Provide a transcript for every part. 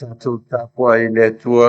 Tātou tāpua I le atua.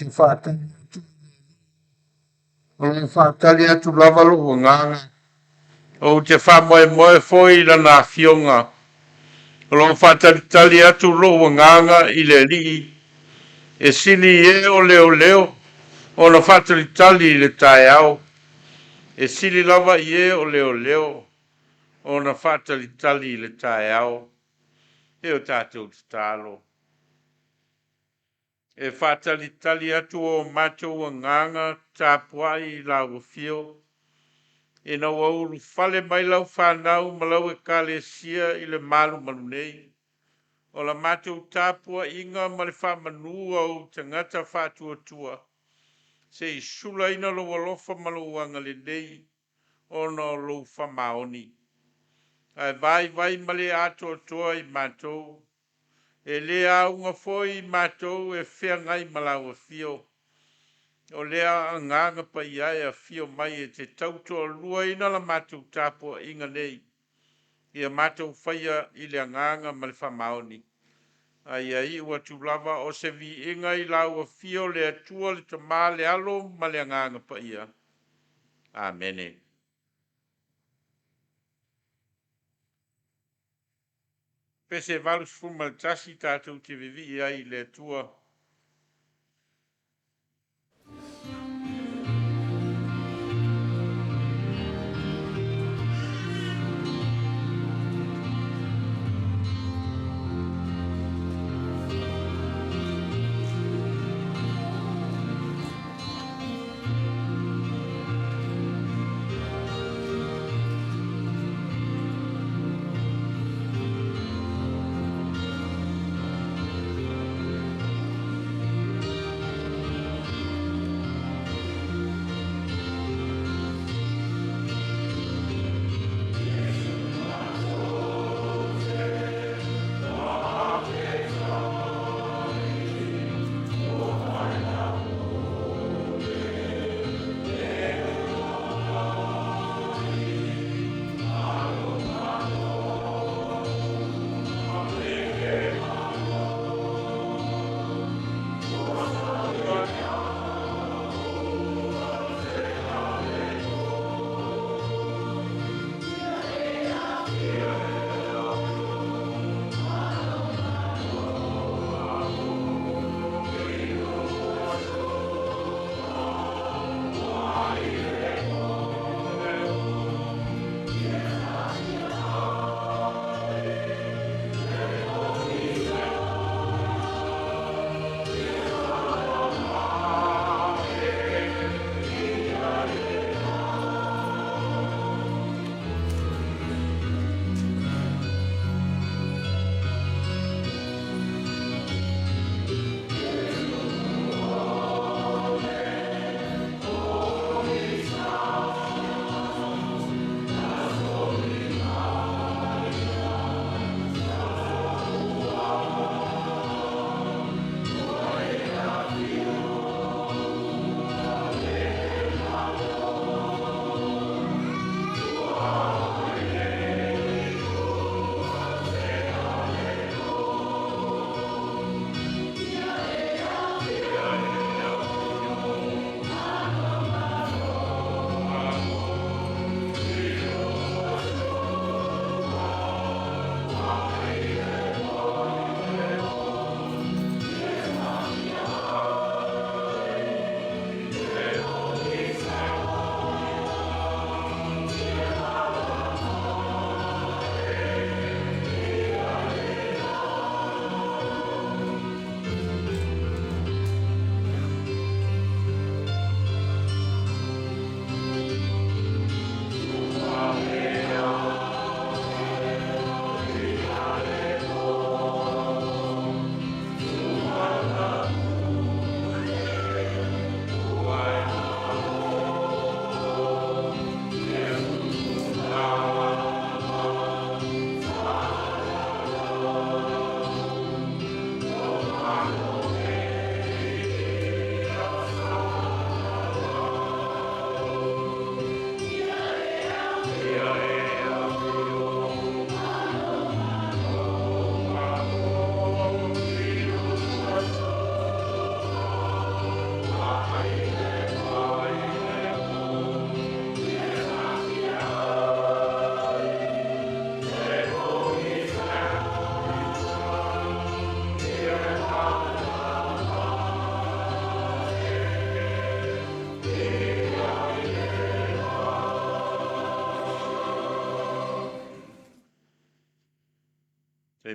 ke whātali atu. O le whātali atu lava lo nganga. O te whamoe foi lana fionga. O lo whātali atu lo nganga I le li. E sili e o leo. O na whātali le tae au. E sili lava I e o leo. O na whātali le tae au. E o tātou te tālo. E whātali atu o mātou o nganga tāpuai lau fio. E na wauru fale mai lau fanau malau e Kalisia I le malu nei. O la mātou tāpua inga ma le whamanu au tagata whātua. Se I sula ina lo alofa maluanga le nei. O no lo whamaoni. Ai vai ma le atua I mātou. E lea unga foi mātou e whea ngai malau fio. O lea nganga pa iai a fio mai e te tautoa ulua'i la mātou tāpua inga nei. Ia mātou whaia I le nganga ma le whamaoni. Ai ua tūlava o se vi inga I lau a fio le atua le tamā le alo ma le nganga pa ia. Amene. Pese valus fuma tasi tātou te vivi ai le atua.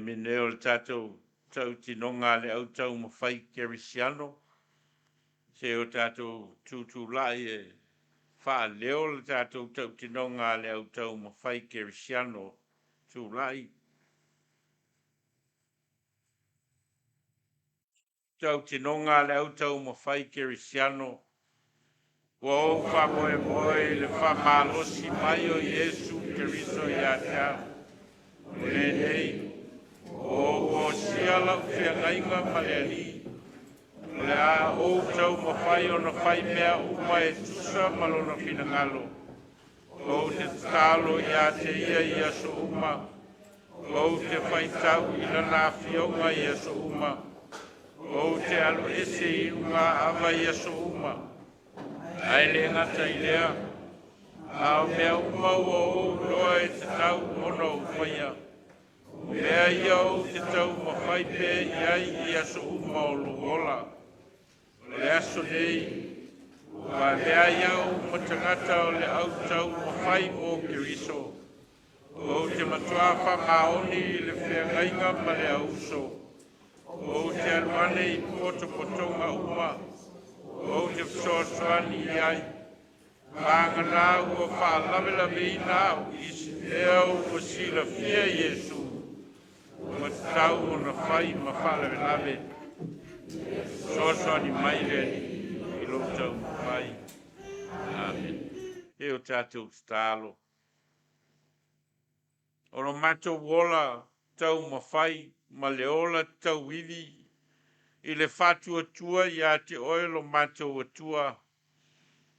mine o le tātou tau tinonga le au taumafai kerisiano. Se o tātou tūtūlai e wha leo le tātou tau tinonga le au taumafai kerisiano tūlai. Tau tinonga le au taumafai kerisiano. Wo wha moe moe le wha malosi mai o Yesu Keriso ia tau. Le nei. O sia lau whiangainga maleali. Le a o tau mawhai o na whai mea uma e tusa malona finangalo. O te talo ia te ia so uma. O te whai tau ina na fionga ia so uma. O te alu ese i unga awa ia so uma. Ai le ngata i lea. Ao mea uma o loa e te tau ono umaia. Mea ia o te tau mawhai pe ia so uma o luola. Le aso nei, wa mea ia o matangata o le au tau mawhai o Keriso. O te matua wha maoni le whiangainga ma le auso. O te aruane i potonga uma. O te wsoaswani iai. Wangana ua wha lawelawe i nao isi lea o sila fia Yesu. Matau o na whai ma wha lawelawe. Soaswani mai le i Lotu Au Taumafai. Amen. E o tātou stalo. O no matou wola tau mawhai ma le ola tau iwi i le whatua tua i a te oelo matou atua.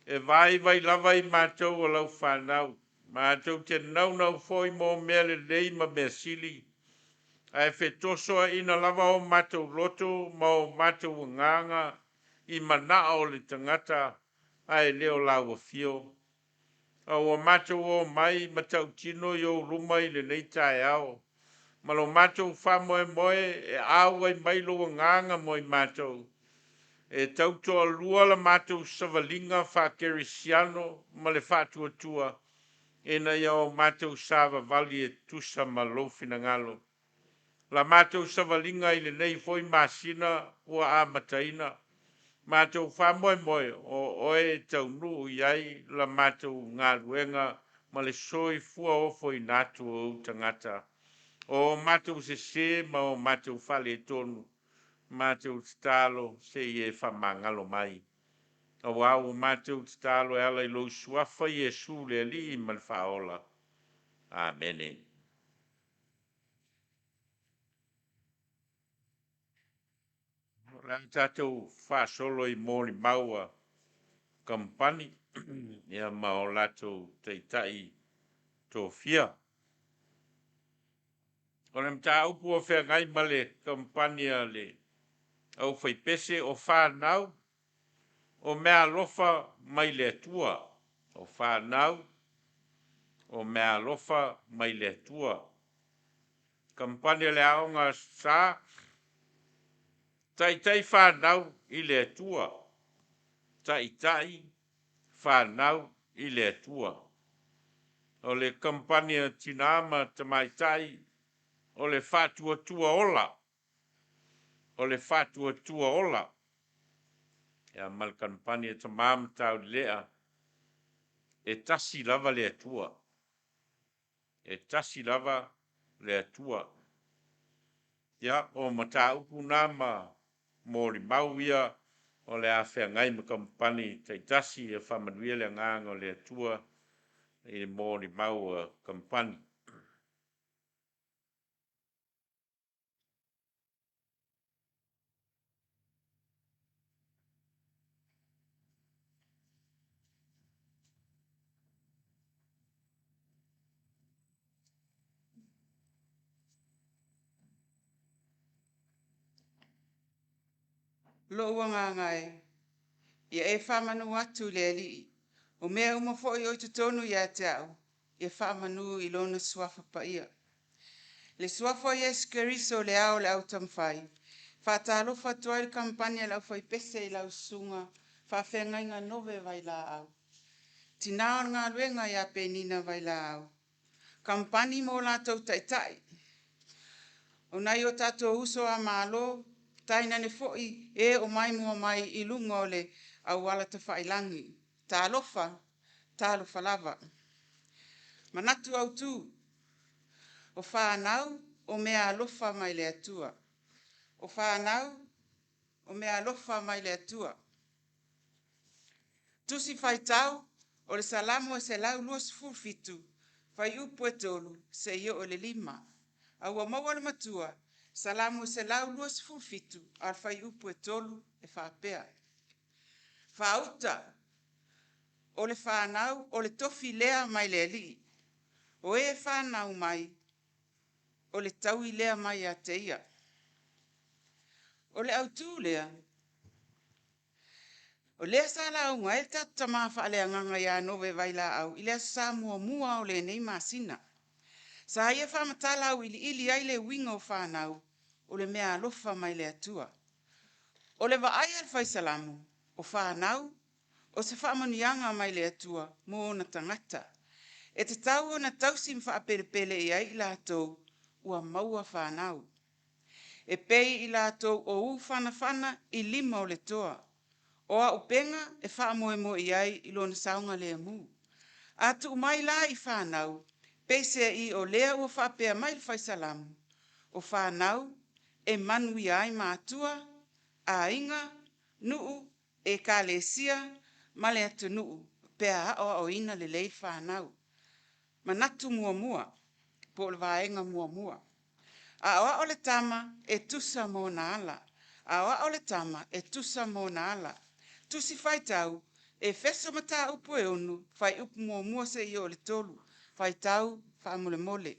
E vai lava i matou o lau fanau. Matou te nau foi mo mea le lei ma mea sili. Ai fetosoa ina lava o matou loto ma o matou nganga i mana o le tangata ai leo lau fio. O matou o mai matau tino i o ruma i le nei tae ao. Ma lo matou wha moe e awa i mai lo nganga moe matou. E tautoa lua la matou savalinga wha kerisiano ma le whatua tua. E na iau matou sava vali e tusa ma lo finangalo. La matou savalinga i le nei foi masina ua a mataina. Matou wha moe o oe tau nuu iai la matou ngā luenga ma le soi fua o foi natu o tangata. O matou se ma o matou whale tonu. Matou stalo se ie whamangalo mai. O wau matou stalo e ala i lo suafa Yesu le li i man whaola. Amen. Rang tātou whasolo i mōni maua Kamupani ia mao latou Tama'ita'i tō fia. O le Matā'upu o whiangai ma le Kamupani a le Aufaipese o fanau o meaalofa mai le Atua. O fanau o meaalofa mai le Atua. Kamupani le Aoga Aso Sā Tama'ita'i fanau i le Atua. Tama'ita'i fanau i le Atua. O le Kamupani tinama Tama'ita'i o le whatua tua ola. O le whatua tua ola. Ia mal Kamupani tamam tau lea. E tasi lava le Atua. E tasi lava le Atua. Ia o Matā'upu nama mōri mau ia o le awhiangai ma Kamupani taitasi e whamanuia le nganga o le Atua i le mōri mau Kamupani. Lo wanga ngai. Ia e whamanu atu le li. O mea umafo i oito tonu ia te au. Ia whamanu i lona suafa pa ia. Le suafa Yesu Keriso le au le au Taumafai. Alofa tua i Kamupani le Aufaipese i lau sunga. Whawhengainga Nove Vailaau. Tina ngā luenga ia penina Vailaau. Kamupani mo lātou Tama'ita'i. O nai o tātou uso a mālo, taina ne fo'i e o mai mua mai I lunga o le au ala te whailangi. Tā alofa, tā alofa lava. Manatu au tū, o whānau o mea alofa mai le atua. O whānau o mea alofa mai le atua. Tusi whaitau o le salamo e se lau luas fulfitu, whai upu e tolu se io o le lima. Aua maua le matua, salamo e se lau luas fulfitu, al whai upu e tolu e whapea. Whauta o le whanau o le tofi lea mai le li. O e whanau mai o le taui lea mai a te ia. O le autu lea, o lea sa la unga e tatu tamafa le anganga ia Nove Vailaau, I lea sa mua o le nei masina. Sa ia whamatala au ili ai le winga o whanau, o le mea alofa mai le atua. O le vaoia al faisalamu, o whanau, o se whamanianga mai le atua, mo na tagata. E te tau o na tausim whaapele I ai la tau, ua maua whanau. E pei I la tau o u whanawhana I lima o le toa. O a upenga e whaamoe I ai I lona saunga le amu. A tu mai la I whanau, pese I o lea ua whapea mai le faisalamu. O whanau, e manu I ai Atua, a inga, nuu, e Kalisia, male atu nuu, pea o ina le lei whanau. Manatu mua, po le vaenga mua. A oa o le tama e tusa mo na ala. A oa o le tama e tusa mo na ala. Tusi whaitau e feso Matā'upu e onu, whai upu mua se I o le tolu. Whaitau whaamole mole.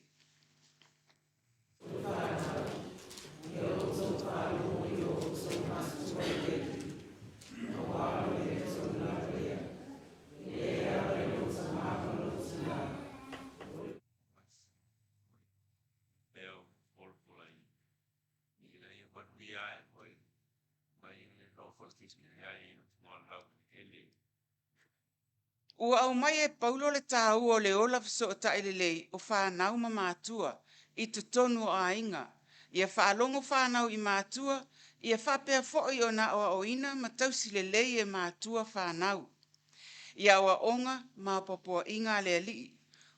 Ua au mai e paulo le tāu o le ola so ta lei o whanau ma Atua I tu tonu a inga. Ia whaalongo whanau I Atua, ia whapea fo'i o na o ina ma tausi le lei e Atua whanau. Ia wa onga ma popoa inga le li.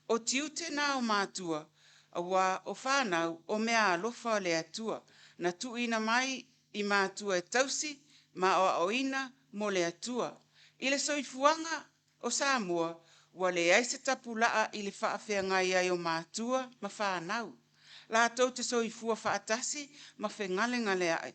O tiute na o Atua, awa o whanau o mea alofa le atua. Na tu ina mai I Atua e tausi ma o ina mo le atua. Ile soifuanga o Samoa, wa le ai se tapulaa I le whaafeangai ai o Atua ma whanau. La tau te soifua whaatasi ma whengale ai.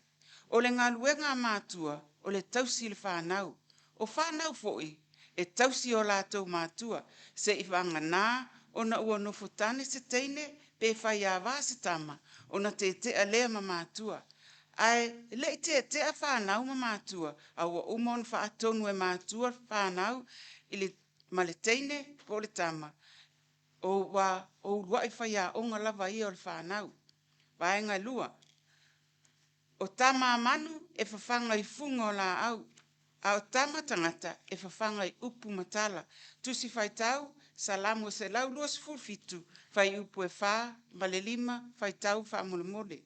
O le ngaluenga Atua, o le tausi le whanau. O whanau fo'i, e tausi o la tau Atua, se I whangana o na ua nofutane se teine, pe whai awa se tama, o na te alea ma Atua. Ai, le te a whanau ma Atua, a ua umon whaatonu e Atua whanau, ili maleteine po le tama. O ulua'i whai a onga lava I o le whanau. Vaenga lua. O tama manu e fafanga I funga o la au. A o tama tagata e fafanga I upu matala. Tusi whaitau, salamu se lau luas fulfitu, whai upu e wha, malelima, whaitau wha mole.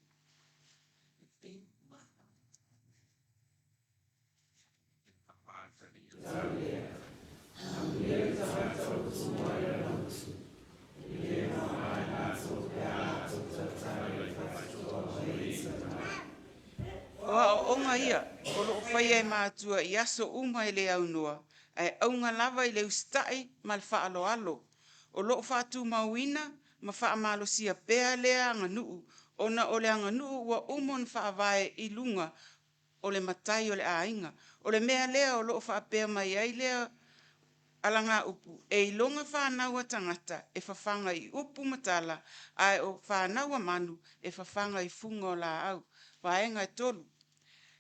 O onga ia, o loo whai e Atua I aso uma I le au noa, ai aunga lava I le ustai mal whaaloalo. O loo whaatu mauina, ma wha malo sia pea lea anga nuu, ona o le anga nuu ua umon whaavae I lunga, o le matai o le ainga. O le mea lea o loo whaapea mai ai lea alanga upu. E ilonga whanau tagata e whawhanga I upu matala, ai o whanau manu e whawhanga I funga o la au. Vaenga e tolu.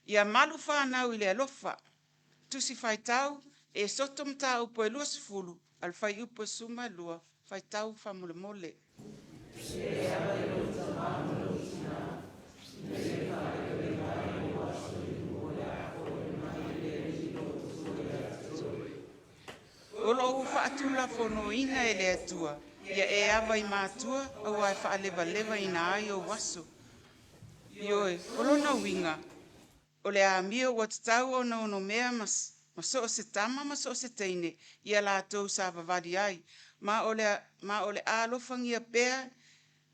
Ia malu whanau I le alofa. Tusi whaitau e soto Matā'upu e luas fulu, al whai upu suma lua, whaitau whamole mole. O loo whaatula whono ina e le atua, ia e awa I Atua, au ai whaaleva I na ai o waso. Ioe, o lona winga, o le a mia ua tatau o na ono mea ma so se tama ma so se teine, ia la tau sa vavadi ai, ma o le alofa ngia pea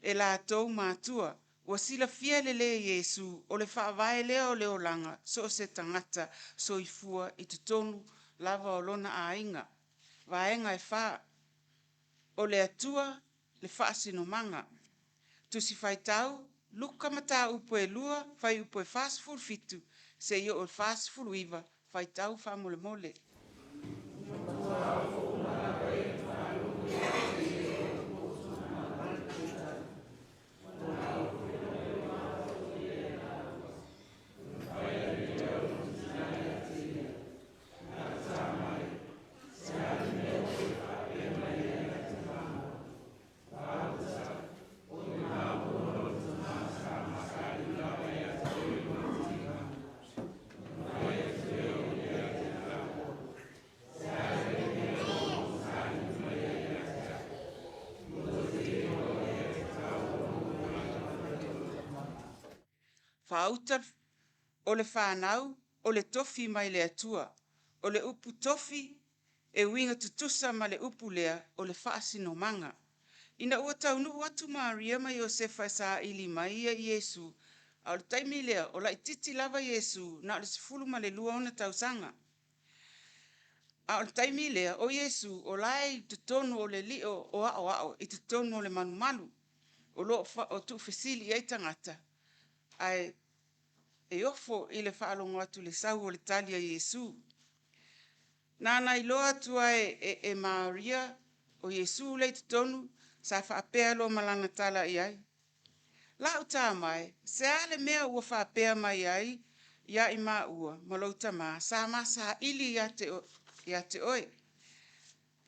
e la tau mātua, ua sila fia le Yesu, o le whaavae lea o le olanga, so se tangata, so i fua i tutonu lava o lona a inga. Vaenga e wha, o le atua le whaasino manga. Tusi whai tau, luka Matā'upu e lua, whai upu e whaasful fitu, se i o whaasful iwa, whai tau wha mole mole. Whaauta o le fanau, o le tofi mai le atua, o le upu tofi e winga tutusa ma le upu lea o le whaasino manga. Ina ua taunu watu Maria ma Iosefa sa ili mai ia Yesu, a le taimi lea o la ititi lava Yesu na le sifulu ma le lua ona tausanga. A le taimi lea o Yesu o lai tutonu o le lio o ao i tutonu o le malu, o tu fesili i tangata. Ai e ofo i le whaalongo atu le sau o le talia Yesu. Nana i loa atua e Maria o Yesu le tutonu sa whaapea lo malanga tala i ai. La uta mai, se ale mea ua whaapea mai ai, ia i maa ua, malouta maa, sa maa sa ili ia te oe.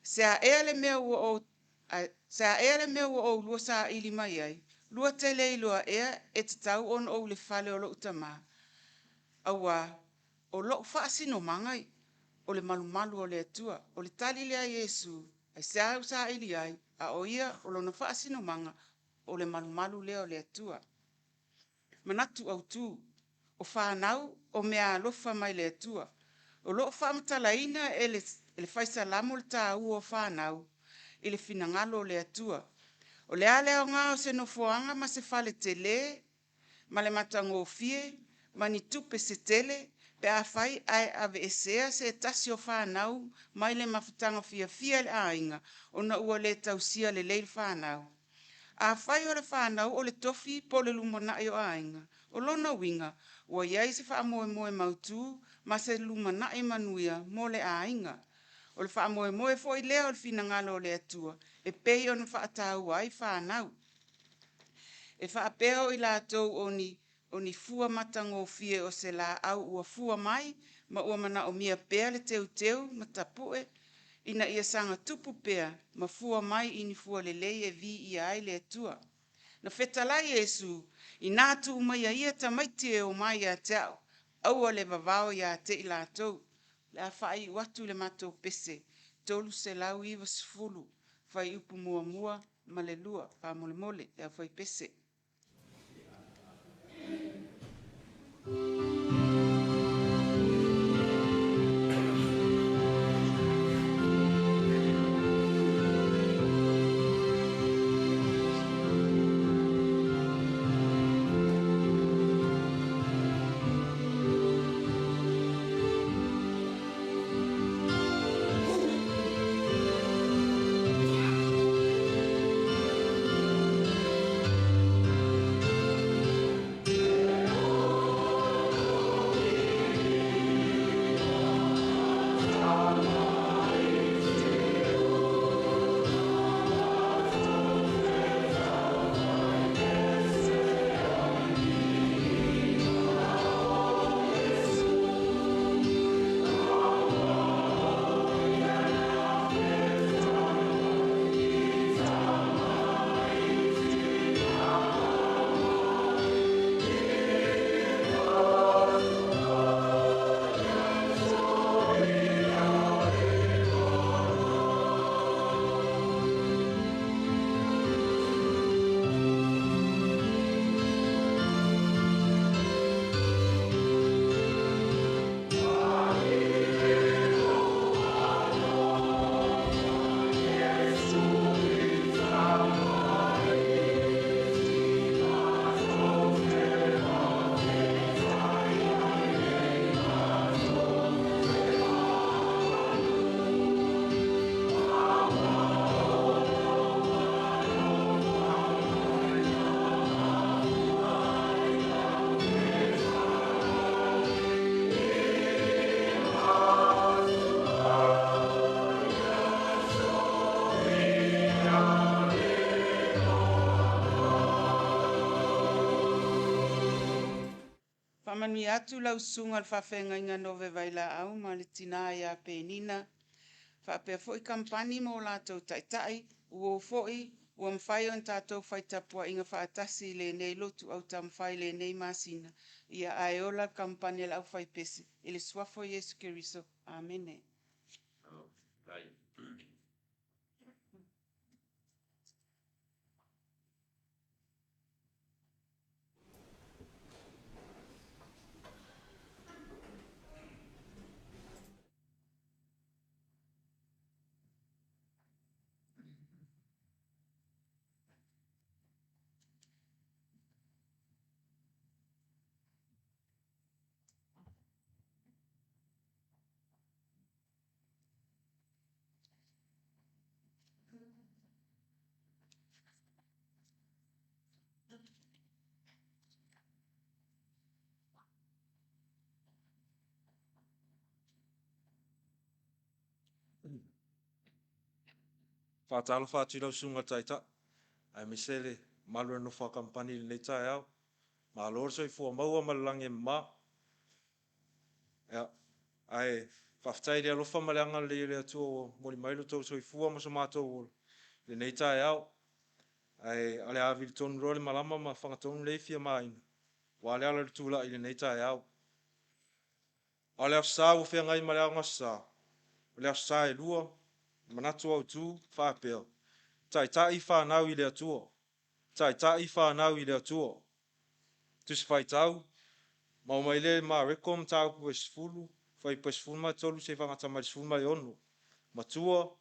Se a ele mea ua o lua sa ili mai ai, lua te lei lua ea e te tau on o le fale o louta maa. Aua, o lo whaasino mangai, o le malu o le atua, o le tali lea Yesu, ai se au sa ili ai, a o ia o lona whaasino manga, o le malu lea o le atua. Manatu au tu, o fanau, o meaalofa mai le atua, o lo whaamtalaina e le whaisalamo le tāu o fanau, i le finangalo o le atua. O le ale o ngā o se nofoanga ma se fale te le, ma le matangofie, ma ni tupe se tele, pe a whai ai ave esea se tasi o whanau, mai le mawhitanga fia le ainga, o na ua le tausia le leil whanau. A whai o le whanau o le tofi po le lumanai o ainga, o lona winga, ua iai se wha moe mautu, ma se lumanai manuia mo le ainga. O le wha moe fo i lea o le finangalo o le atua, e pei o na wha atau ai whanau. E wha apeo i la tau o ni fua matango fie o se la au ua fua mai, ma ua mana o mia pea le teu ma tapue, ina ia sanga tupu pea, ma fua mai i ni fua le lei e vi i ai le atua. Na whetala Yesu, i nātu umai ia tamaiti e o mai a teau, aua le vaoia te i la tau, le a whai watu le Matā'upu, tolu se lau iwa sifulu, whai upu mua ma le lua, pa mole le Aufaipese. mani atu lau sunga whawhenga Nove Vailaau ma le tina ia penina. Whapea fo I Kamupani mo lātou Taʻitaʻi, ua fo'i ua mwhai on tātou whaitapua inga whaatasi le nei Lotu Au Taumafai le nei masina. Ia aeola Kamupani le Aufaipese. I le suafo Yesu Keriso. Amene. Whātalo whātira sunga taita. Ai misele malu no wha Kamupani nei tai au. Ma lor soi fua maua malange ma. Ya. Ai whaftai rea lofa maleanga le Atua mori mailo tau soi fua ma so mātou le nei tai au. Ai ale avil tonu role malama ma whangatonu leifia maina. Wa ale ala le tūla I le nei tai au. Ale Aso Sā ua whea ngai male Aoga Aso Sā. Ale Aso Sā lua. Manatu au tu whapea. Taʻitaʻi fanau I le Atua. Taʻitaʻi fanau I le Atua. Tusi whaitau. Mau mai le ma reko Matā'upu sefulu. Whai sefulu mai tolu se whangata mai sefulu mai ono. Matua.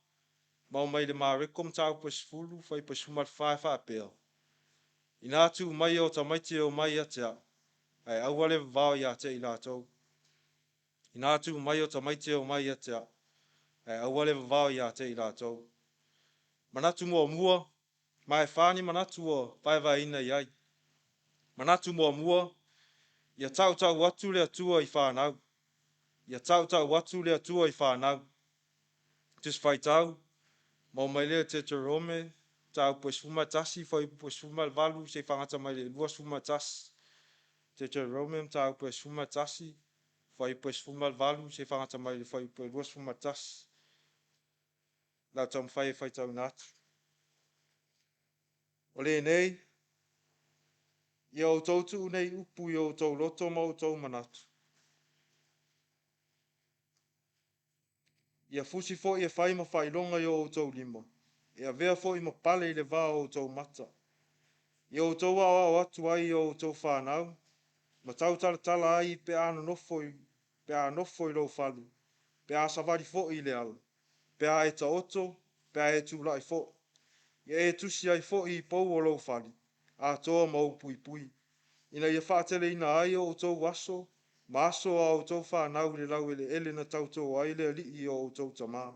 Mau mai le ma reko Matā'upu sefulu. Whai sefulu mai whapea. Ina atu mai o Tama'ita'i o mai atea. Ai auale vaoia te I lātou. Ina atu mai o Tama'ita'i o mai atea. Ai auale vaoia te I lātou. Manatu mua, mai whāni manatu o vaina iai. Manatu mua, ia tau watu le Atua I whanau. Ia tau watu le Atua I whanau. Tis whaitau, mau mai lea te Rome, tau puesfuma tasi, whai puesfuma valu, se whangata mai le luas fuma tasi. Te Rome, tau puesfuma tasi, whai puesfuma valu, se whangata mai le whai luas fuma tasi. Lau tam whai tau natu. O le nei, ia o tautu nei upu I o tau loto mau tau manatu. Ia fusi fo ia whai ma whailonga I o tau lima. Ia vea fo I ma pale I le vā o tau mata. Ia o tau o atu ai o tau whanau. Ma tau tala ai pe ano nofo I lo whalu. Pe a savari fo I le ala. Pe a e ta oto, pe a e tūlai fo. Ia e tusi ai fo I pou o lo whali. A toa mau pui. Ina ia whaatele ina ai o tau waso, ma aso o tau whanau le lau ele na tau tau ai le li o tau tamā.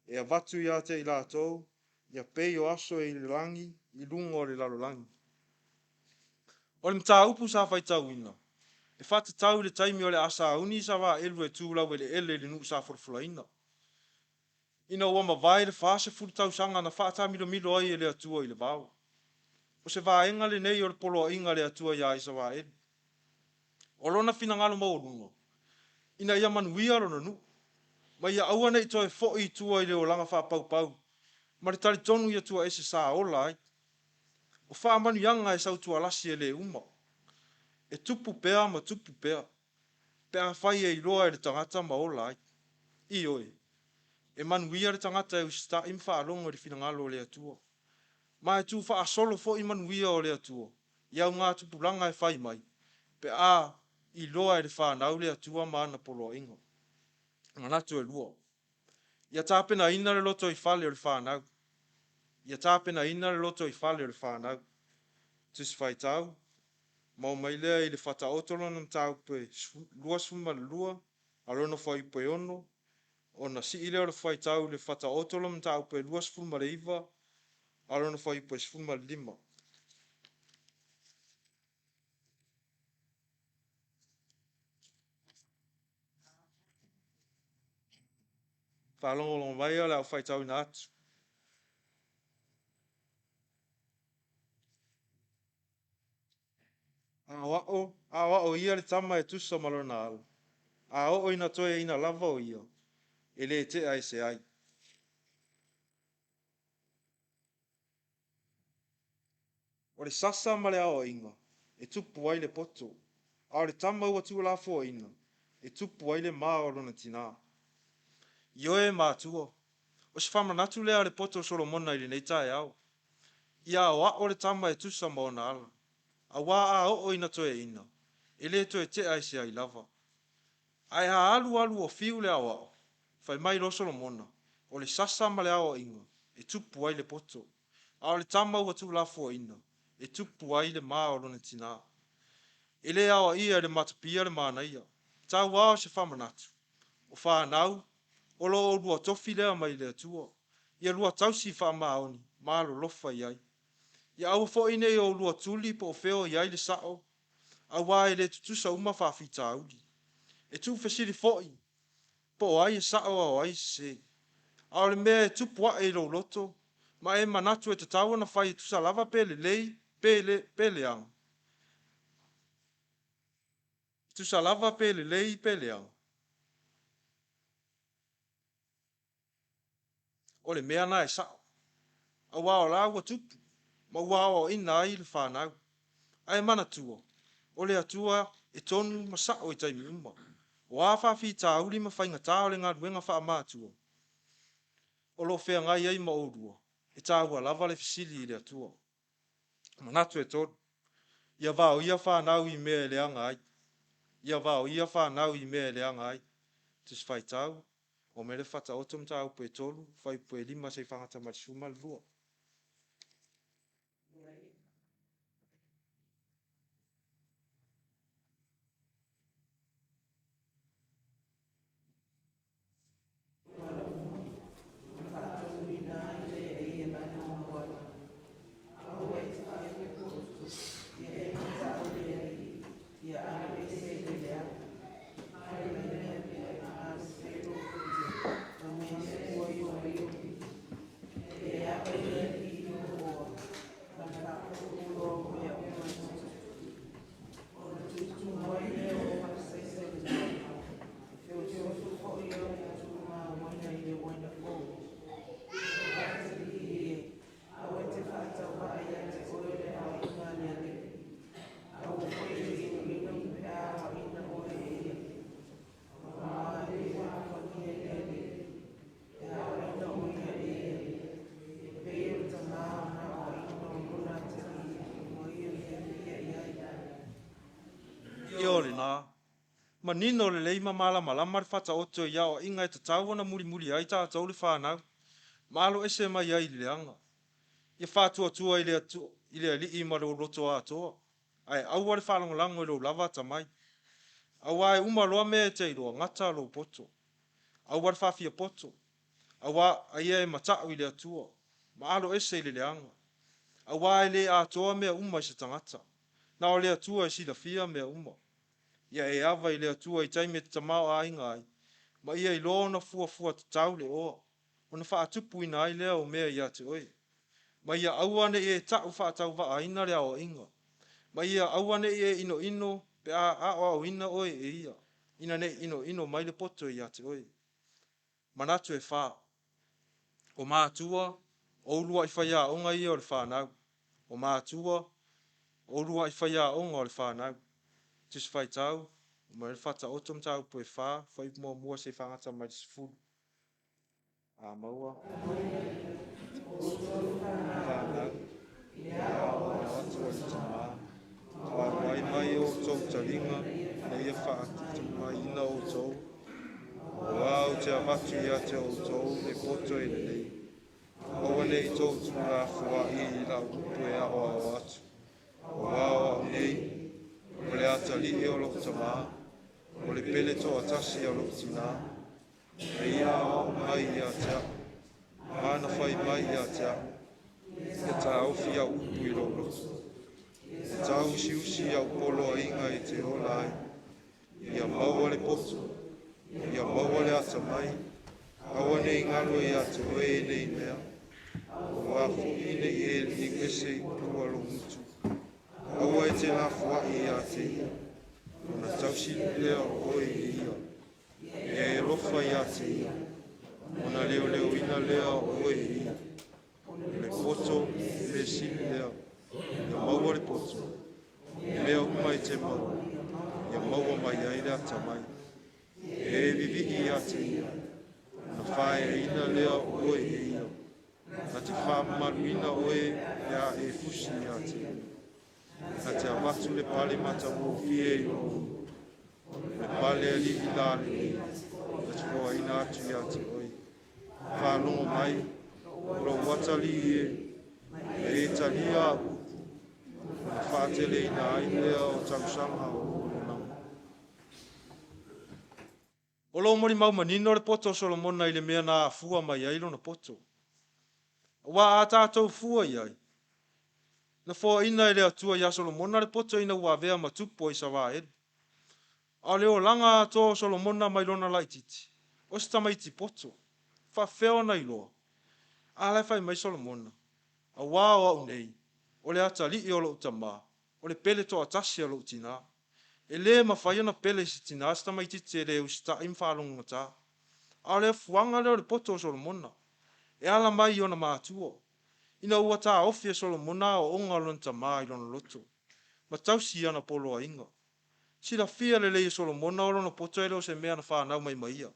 E a vatu ia te I lātou, ia pei o aso I le langi, I lunga o le lalo langi. O le Matā'upu sa whaitau ina. E whata tau le taimi o le asa uni sa wā elu e tūlau ele le nu sa forfula ina. Ina ua ma vai le whase furu tau sanga na whata milo ai le Atua I le vau. O se vaenga le nei o le polo inga le Atua ia isa wa elu. O lona fina ngalo maurungo. Ina ia manuia rona nu. Ma ia aua nei toi fo I tua I le o langa wha pau. Ma le tali tonu ia tua ese sa ola ai. O wha manu yanga e sau tua lasi e le uma. E tupu pea ma tupu pea. Pea whai e iloa e le tangata ma ola ai. I oi. E manuia le tangata e usita imwha alongo le fina ngalo le Atua. Ma e tu wha asolo fo I manuia o le Atua. Iau ngā tupu langa e whai mai. Pe a I loa e le whanau le Atua ma ana polo ingo. Manatu e lua. Ia tapenaina le lotoifale o le whanau. Ia tapenaina le lotoifale o le whanau. Tis whaitau. Mau mai lea I le whataotolo na Matā'upu luas fuma le lua. Alono whai pe ono. O na si ile o le whaitau le whataotolo na Matā'upu luas fuma le iwa. Alono whai pe fuma le lima. Whalongo longa mai o le au whaitau ina atu. Awa'o A o ia le tama e tusa malona ala. A o ina toe ina lava o ia. E le te ai se ai. O le sasa ma le ao inga. E tupu ai le poto. A o le tama ua tu la fo ina. E tupu ai le maa o lona tina. Ioe mātua. O se whamanatu lea le poto Solomona i le nei tae au. Ia o le tama e tusa maona ala. A wā a o ina toe ina. E le toe te ai se ai lava. Ai ha alu o fiu le awao. Fai mai lo Solomona. O le sasa ma le ao inga. E tupu ai le poto. A o le tama ua tu la fo ina. E tupu ai le maa o lona tina. E le awa ia le matapia le maana ia. Tau wao se whamanatu. O fanau. O lo lua tofi lea mai le atua. Ia lua tausi whamaoni. Malo lofa iai. Ia au fo ine o lua tuli po o feo iai le sao. A wae le tutusa uma whawhita auli. E tu fesiri foi. Po ai e sao o ai se. A le mea e tupua e lo loto. Ma e manatu e te taua na whai tusa lava pele lei. Pele ang. Tusa lava pele lei pele ang. O le mea na e sao. A wao la ua tupu. Ma wao ina ai le whanau. Ai manatua. O le atua e tonu masao i taimi uma. O a whawhi tā uli ma whainga tā o le ngā ruenga wha mātua. O lo whea ngai ai ma orua. E tā ua lava le fisili i le atua. Manatu e tonu. Ia vaoia whanau i mea le anga ai. Ia vaoia whanau i mea le anga ai. Tus whai tau. O mele whata otom tā upe tolu. Whai pue lima se whangata marisuma le lua. Ma nino le leima mala malama le fata oto ia o inga e tatau na muri ai tātou le whanau. Malo ese mai ai leanga. Ia whātua tua i le ali ma le Lotu Au Taumafai. Ai aua le whalongolango i lo lava tamai. Aua e umaloa mea te iroa ngata lo poto. Aua le whawhia poto. Aua aia e Matā'upu i le Atua. Malo ese i le leanga. Aua e le Atua mea uma i se tagata. Na o le Atua i sila fia mea uma. Ia e ava i le atua i taime te tamao a inga ai. Ma ia i lona fua tatau le oa. Ona whaatupu ina ai lea o mea ia te oe. Ma ia auane e tau whaatau wa aina lea o inga. Ma ia auane e ino pe a o ina oe e ia. Ina ne ino mai le poto ia te oe. Manatu e wha. O mātua, o ulua'i whaia onga ia o le whanau. O mātua, o ulua'i whaia onga o le whanau. Tus whai tau, o mai whata otom tau po e wha, whai mua se whangata mai sifuru. A maua. Whanau. Ia o atu o tama. Tawa mai o tau taringa, ne ia whaati mai ina o tau. O au te amatu ia te o tau, ne poto e nei. O ane i tau tura fua i la upu e a o atu. O au nei. O le atali e o loko tama, o le pele to atasi o loko tina, e ia o mai ia tea, mana whai mai ia tea, e ta aufi au upu i lolo. E ta usi au polo a inga i te ola ai, ia maua le poto, ia maua le ata mai, awa ne ingalo ia te oe nei mea, o wafu ine i e li wese i pua lo mutu. Aua e te la fua i a te ia. ona tausi lea oe ia. E alofa ia te ia. Ona leo ina lea oe ia. Le poto le sili lea. Ia maua le poto. Lea uma I te mau. Ia maua mai ai lea tamai. E vivi ia te ia. Na whae ina lea oe ia. Na te wha maluina oe ia e fusi ia te ia. Na te awatu le pale Matā'upu fie I o. Le pale ali I lale. Na te hoa ina atu ia te oe. Whanongo mai. Ura watali e talia upu. Na whaatele ina ai lea o tausanga o nang. O lo mori mau manino le poto Solomona I le mea na fua mai ai lo na poto. Wa a tātou fua I ai. Na fo ina I le atua ia Solomona le poto ina ua vea matupo I sa wa edu. A leo langa to Solomona mai lona laititi. O si tamaiti poto. Fa feo na iloa. A lai fai mai Solomona. A wao au nei. O le ata li o lo utama. O le pele to atasi o lo utina. E le mawhai ana pele si tina. Asta mai titi e le usita imwhalong ngata. A le fuanga leo le poto Solomona. E ala mai o na mātua. Ina ua tā ofia Solomona o onga lon tama I lona loto. Ma tausi ana polo a inga. Sila fia le le Solomona o lona poto elo se mea na whanau mai maia.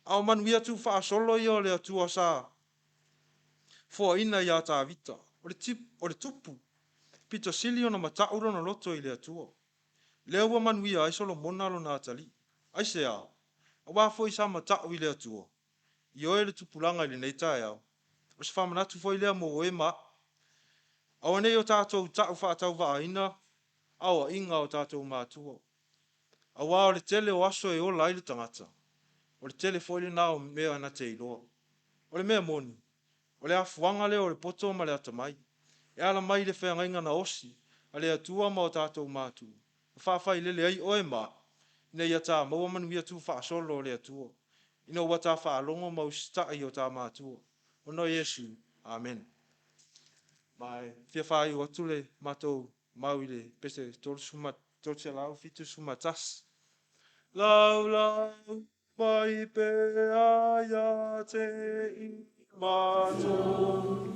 Au manu ia tu wha solo I o le Atua Sā. Fo ina ia tā vita. O le tupu. Pito sili o na mata'u na loto I le Atua. Lea ua manu ia ai Solomona lona atali. Ai se au. A wafo I sa mata'u I le Atua. I oe le tupulanga I le neita e au. O se Manatu foi lea mo oe ma. Awa nei o tātou ta'u whaatau wa ina. Awa inga o tātou mātua. Awa o le tele o aso e o laile tangata. O le tele foi le nao mea na te iloa. O le mea moni. O le afuanga leo o le poto ma le atamai. E ala mai le whengainga na osi. A le atua ma o tātou mātu. Whawhai lele ai oe ma. Ina ia tā maua manu ia tu whaasolo o le atua. Ina ua tā whaalongo ma ustai o tā mātua. O no Yesu. Amen. Mai fia whai o atu le mātou mau I le pese tolu suma tolu te lau fitu suma tas. Lau mai pe aia te I mātou.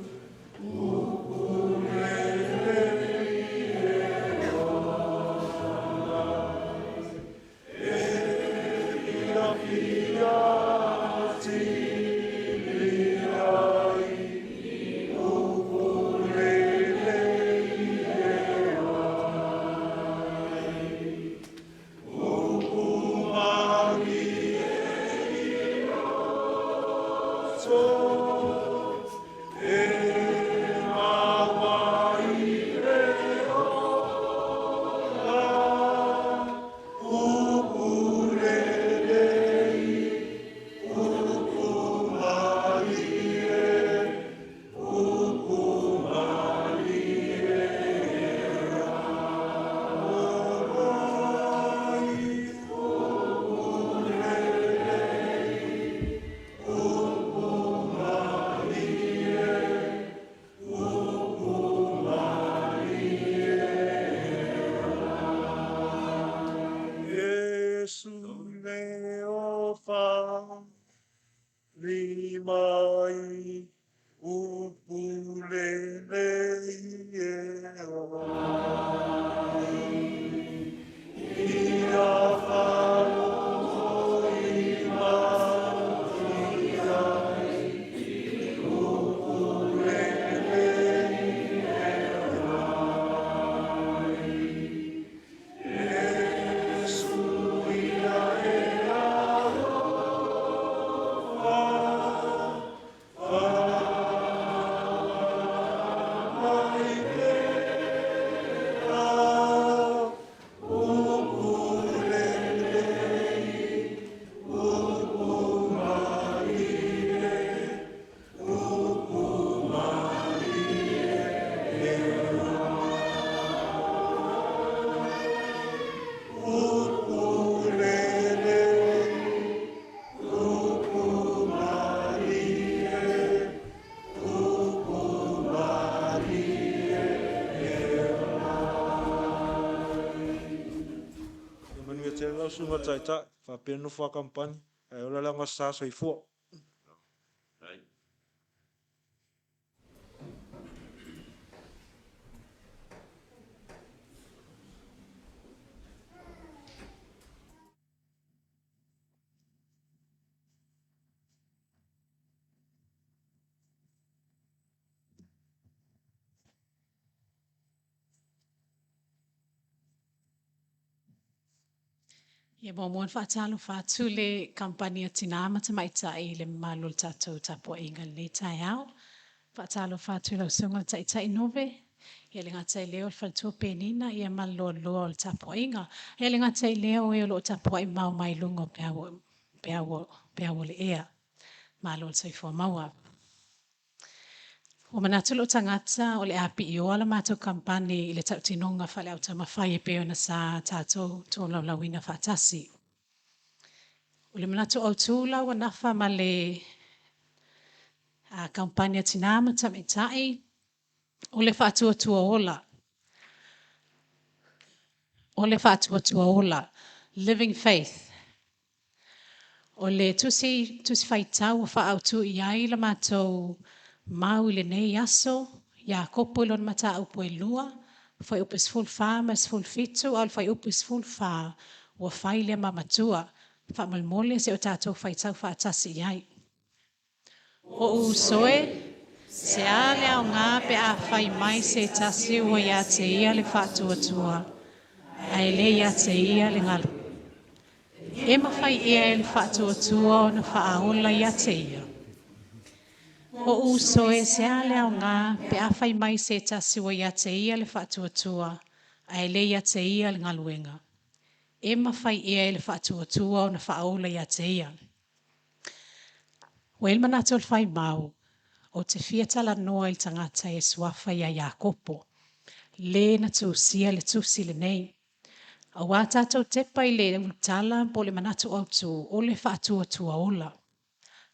sunga taita fa penu fa Kamupani ai ola la ngasa so ifo. Ia mo whaatalo whaatu le Kamupani atina Tama'ita'i le malu tātou tapuainga le tai au. Whaatalo whaatu lau sunga Tama'ita'i Nove. Ia le ngatai leo le whaltua penina ia malo loa o le tapuainga. Ia le ngatai leo e o lo tapuai mau mai lungo peawo le ea. Malo le taifua maua. O Manatu lo tagata o le api i oa la mātou Kamupani i le tautinonga Lotu Au Taumafai e peo na sa tātou tō laulawina whaatasi. O le Manatu au tūla wa nafa ma le Kamupani atina Tama'ita'i o le whaatua ola. O le whaatua ola. Living faith. O le tusi whaitau o whaautu i ai la mātou mau le nei aso, ia kopo ilon Matā'upu e lua, fai upes full farmers full fitu, al fai upes full far, wa fai le mamatua, fa malmole se o tātou whaitau whaatasi iai. O usoe, se ale au ngā pe a fai mai se tasi ua ia te ia le whaatuatua, ai le ia te ia le ngalu. E mawhai ia le whaatuatua o na whaaola ia te ia. O uso e se ale au ngā pe a whai mai se tasi wa ia te ia le whaatuatua, ai le ia te ia le ngaluenga. E mawhai ia le whaatuatua o na whaaola ia te ia. O el Manatu le whai mau, o te whiatala noa il tagata e suafa ia Iakopo, le na tusia le tusi le nei. A wā tātou tepa i le tala po le Manatu autu o le whaatuatua ola.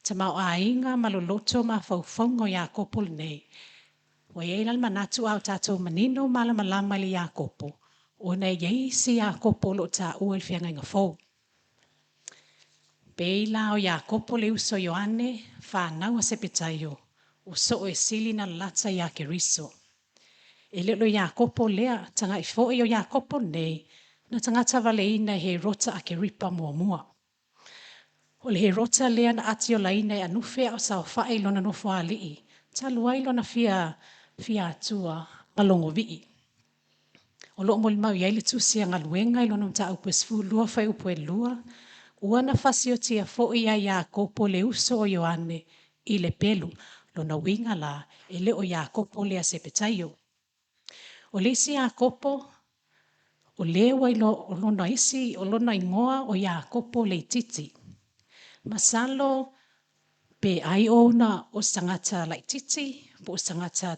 Tama'ita'i maloloto ma faufongo Iakopo nei. Wa ia Manatu au tātou manino malama le Iakopo. O nei yei si Iakopo lo ta ua il fianga inga fau. Beila o Iakopo le uso Ioane fanau a sepetaio. O so e sili na lata ia keriso. E le lo Iakopo lea tanga i fo o Iakopo nei na tangata valeina he rota a keripa mua. O le he rota lea na ati o laina e anufea o sao whae lona no whaali'i. Taluai lona fia atua malongo vii. O lo moli mau iai le tusia ngaluenga i lona Matā'upu lua whai upu e lua. Ua na whasi o tia fo ia Iakopo le uso o Ioane i le pelu. Lona winga la e le o Iakopo lea sepetaio. O le isi Iakopo o lewa i lona isi o lona ingoa o Iakopo le titi. Masalo pe ai ona o sangata lai titi, po sangata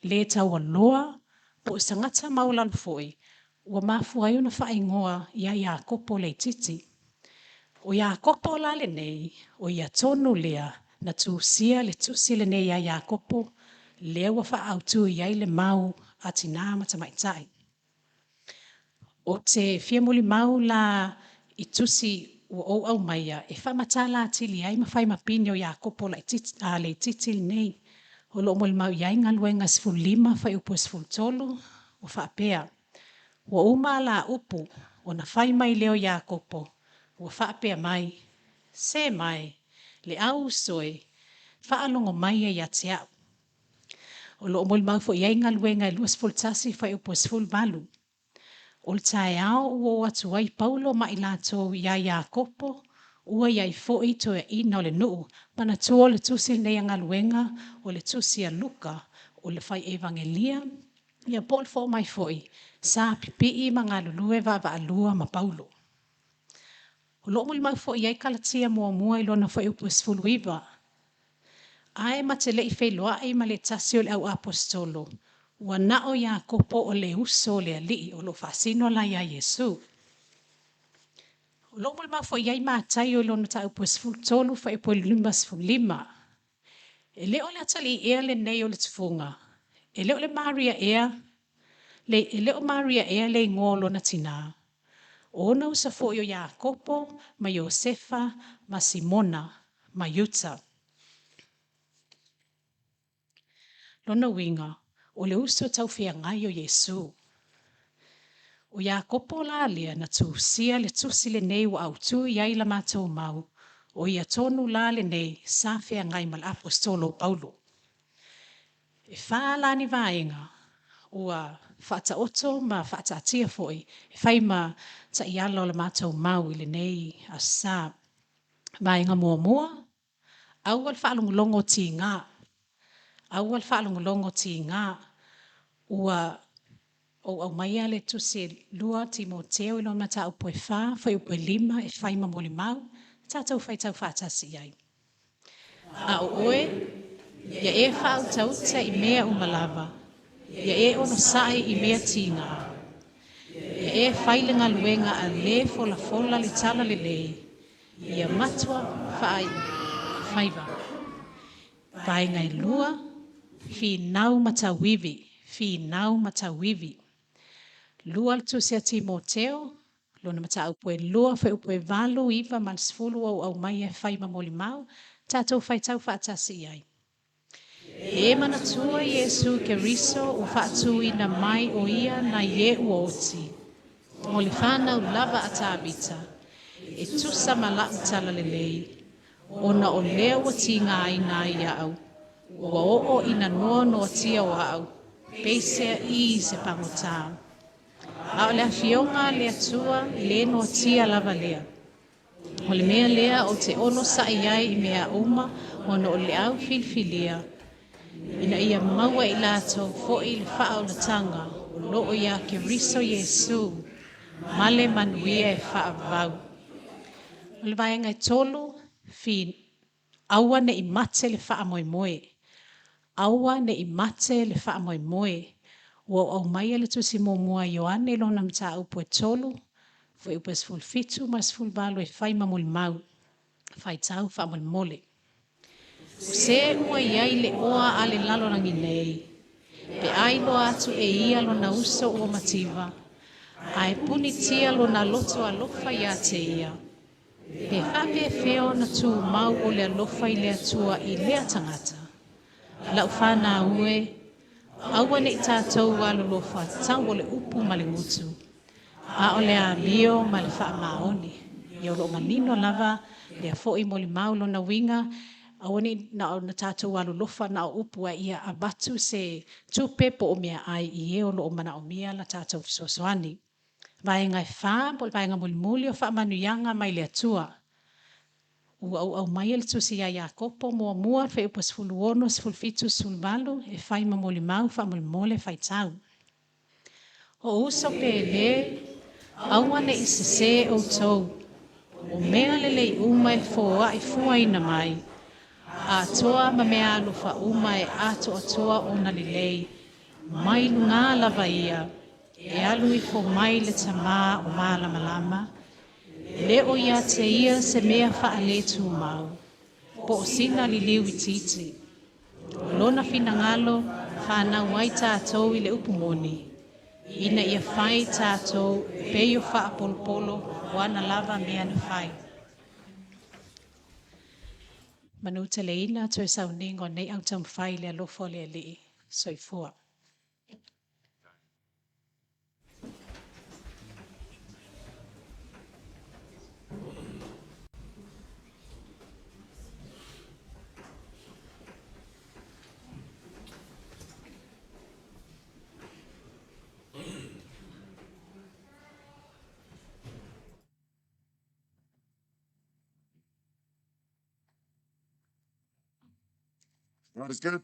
le tau loa, po sangata maulan foi. Ua mafu ai ona whaingoa ia Iakopo le titi. O Iakopo la le nei, o ia tonu lea, na tusia le tusi le nei ia Iakopo, lea wa whaautu iai le mau atina Tama'ita'i. O te fiamuli mau la i tusi o au maia, e whamatala atili ai mawhai mapini o Iakopo le titi nei. O lo moli mau iai ngaluenga 15 whai upu 13 o whaapea. O uma la upu o na whai mai leo Iakopo, o whaapea mai, se mai, le au soe, whaalongo mai e ia te au. O lo moli mau fo iai ngaluenga e 2 whai upu 10. O le tae ao ua atu ai Paulo mai lato ia Iakopo, ua iai fo i to e ina o le nuu, mana tua o le tusi nei ngaluenga, o le tusi a Luka, o le fai evangelia, ia Paul fo mai foi, sa pipi i mangalulue va alua ma Paulo. O lo muli mau fo iai kalatia mua i lona fai upu 10. Ae ma te lei wheloa i ma le tasi o le au apostolo, ua na o Iakopo o le uso le alii o lo fasino la ia Yesu. O lo muli mau fo iai mātai o lona Matā'upu 13 whai upu 15. E leo le atali ea le nei o le tufunga. E leo le Maria ea, le ingo lona tina. Ona usa fo'i o Iakopo, ma Iosefa, ma Simona, ma Yuta. Lona winga, o le uso taufeagai o Iesu. O Iakopo la alia na tusia le tusi le nei wa autu iai la matou mau. O ia tonu la le nei sa feagai ma le apostolo Paulo. E wha la ni vaenga, ua whaataoto ma whaataatia foi, e whai ma ta iala o le matou mau i le nei a sa. Vaenga mua mua, au al whaalongolongo ti ngā. Au al whaalongolongo ti ngā, ua au maia le tusi lua Timoteo ilo Matā'upu e wha, whai upu e 5 e whai ma moli mau, tātou whai tau whaatasi ai. A o oe, ia e whaau tauta i mea umalava, ia e ono sae i mea tina. Ia e whailenga luenga a le fola fola le tala le lei, ia matua whai whaiva. Vai ngai lua, fi nau matawivi, fi nau matawivi. Lua le tusia Timoteo, lona Matā'upu e lua whai upu e valu iwa man sifulu au mai e whai ma moli mau, tātou whai tau whaatasi ai. E manatua Iesu Keriso o whaatui na mai o ia na ie uoti. O le whanau lava a tābita, e tusa malak tala le lei, o na o leo o tinga ai na ia au, o o ina noa no tia o au, peisea i se pangotau. A o le afionga le atua le no tia lava lea. O le mea lea o te ono sa iai i mea uma, o na o le au filfilia, ina ia maua i lātou fo i le wha o le tanga, o loo ia Keriso Iesu, male manuia e wha vau. O le vaenga i tolu, fi aua ne i mate le wha moe moe. Aua ne i mate le wha moe moe. Ua au maia le tusi mua Ioane lona Matā'upu e tolu, fo i upes ful fitu, mas ful valo e whai mamuli mau, whai tau wha mole mole. Se ua iai le oa ale lalorangi nei, pe ailo atu e ia lona uso ua mativa, a e puni tia lona loto alofa ia te ia. Pe whape feo na tu mau o le alofa i le atua i lea tangata. Lau whana ue, aua ne tātou walolofa tau o le upu ma le ngutu. A o le a lio ma le wha maoni. Ia o lo manino lava, le a fo i moli mau lona winga, awani na tātou walolofa na o upu a ia abatu se tupe po o mea ai i e o lo o mana o mea la tātou fisosoani. Vaenga e wha, po le vaenga muli o wha manuyanga mai le atua. Ua au mai le tusi ia Iakopo mua whai upa sifulu ono, sifulu fitu, sifulu valu, e whai ma moli mau, wha moli mole, whai tau. O uso pe le, awane i se o tau, o mea lelei uma e foa i fua ina mai, a toa ma meaalofa uma e ato atoa o na lelei, mai lunga lava ia, e alu i fo mai le tama o malama lama, le o ia te ia se mea wha le tu mau, po o sina li liu i titi. Lona fina ngalo, whana wai tātou i le upumoni, ina ia whai tātou peio wha apolopolo, wana lava mea na whai. Manu te leina, toi Sauniga nei Au Taumafai le alofa le alii, soifua. God is good.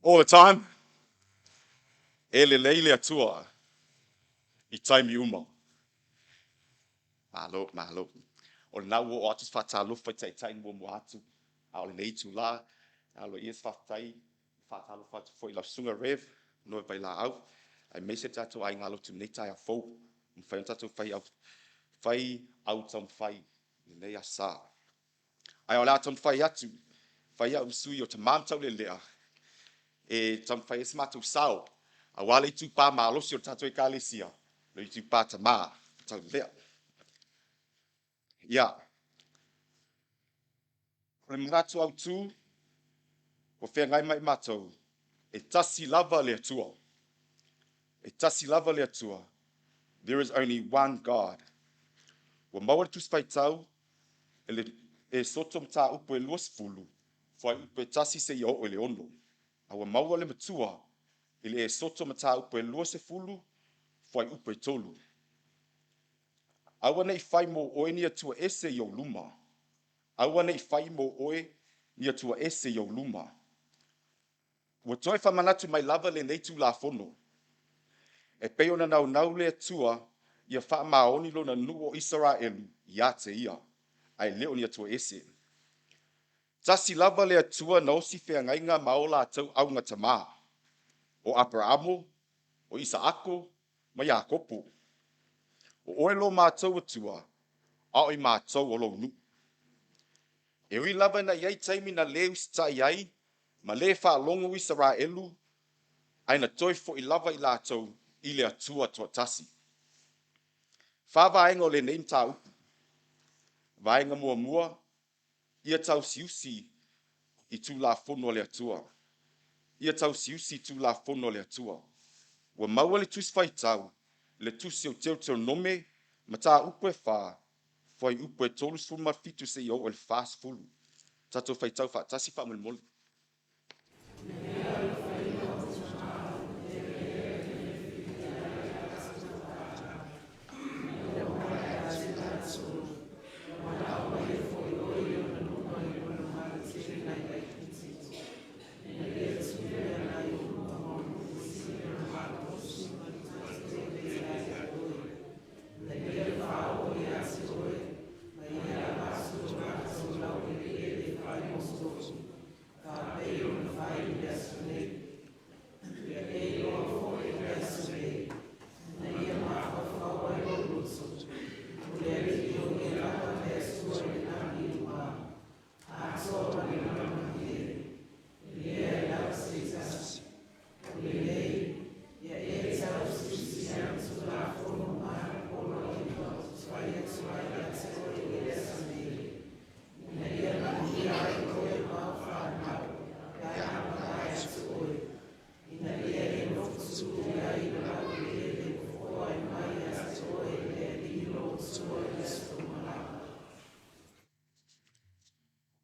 All the time. Ele leile atua. I taimi uma. Malo. O le nau o atus whatalofa i tai mua mua atu. A o le nei tu la. A lo ies whatai. Whatalofa atu fo i la sunga rev. Nove Vailaau. Ai meise tato ai ngalo tu nei tai a fau. Mwhai tato whai au Taumafai. Nei a Sā. Ai o le a Taumafai atu. Whai au sui o te mamtau le lea. E Taumafai esi mātou sao. A wale i tūpā mālosi o tato e Kalisi. Lo i tūpā ta mā. tau lea. Ia. Ole Manatu au tu, o whea ngai mai mātou, e tasi lava le atua. E tasi lava le atua. There is only one God. Wa maua tusi whai tau, e soto Matā'upu e luas fulu, whai upu e tasi se iau o le ono. Awa maua le matua, ele e soto Matā'upu e luas e fulu, whai upu e tolu. Awa nei whai mo oe ni atua ese iau luma. Awa nei whai mo oe ni atua ese iau luma. Ua toi whamanatu mai lava le neitu la fono. E peo na nau le atua, ia wha maoni lo na nu o Israelu, ia te ia. Ai leo ni atua ese. Tasi lava le atua na osi whea ngainga maola atau au ngatama. O Abrahamo, o Isaako, ma Iakopo. O oe lo mātou atua, a oi mātou o lo nu. E ui lava na iai taimi na leu sta iai, ma le wha longo Israelu, ai na toi fo I lava I lātou, I le atua toa tasi. Wha vaenga o le neim Matā'upu. Vaenga mua mua, ia tau siusi I tu la fono le atua. Ia tau siusi tu la fono le atua. Ua maua le tusi whai tau, le tusi o teo nome, Matā'upu e wha, whai upu e tolu sfuma fitu se iau o le fast fulu. Tato whai tau wha tasi wha mole.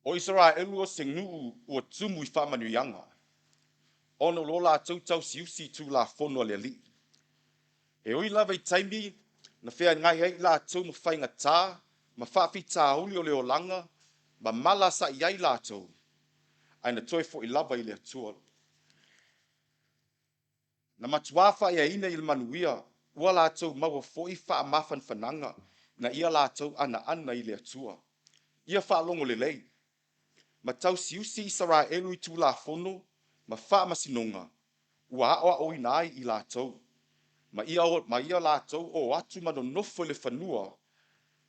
O Israelu o se nuu ua tumu I whamanuianga. Ono lola tau siusi tu la fono le li. E oi lava I taimi na whea ngai ai la tau ma whainga tā, ma whaafi tā uli o leo langa, ma mala sa iai la tau. Ai na toi fo I lava I le atua. Na matuafa ia ina il manuia, ua la tau maua fo I wha mafan whananga, na ia la tau ana I le atua. Ia wha longo le lei. Ma tau siusi Israelu I tu la fono, ma wha masinonga, ua aoa o inai I la tau. Ma ia la tau o atu mano nofo le whanua,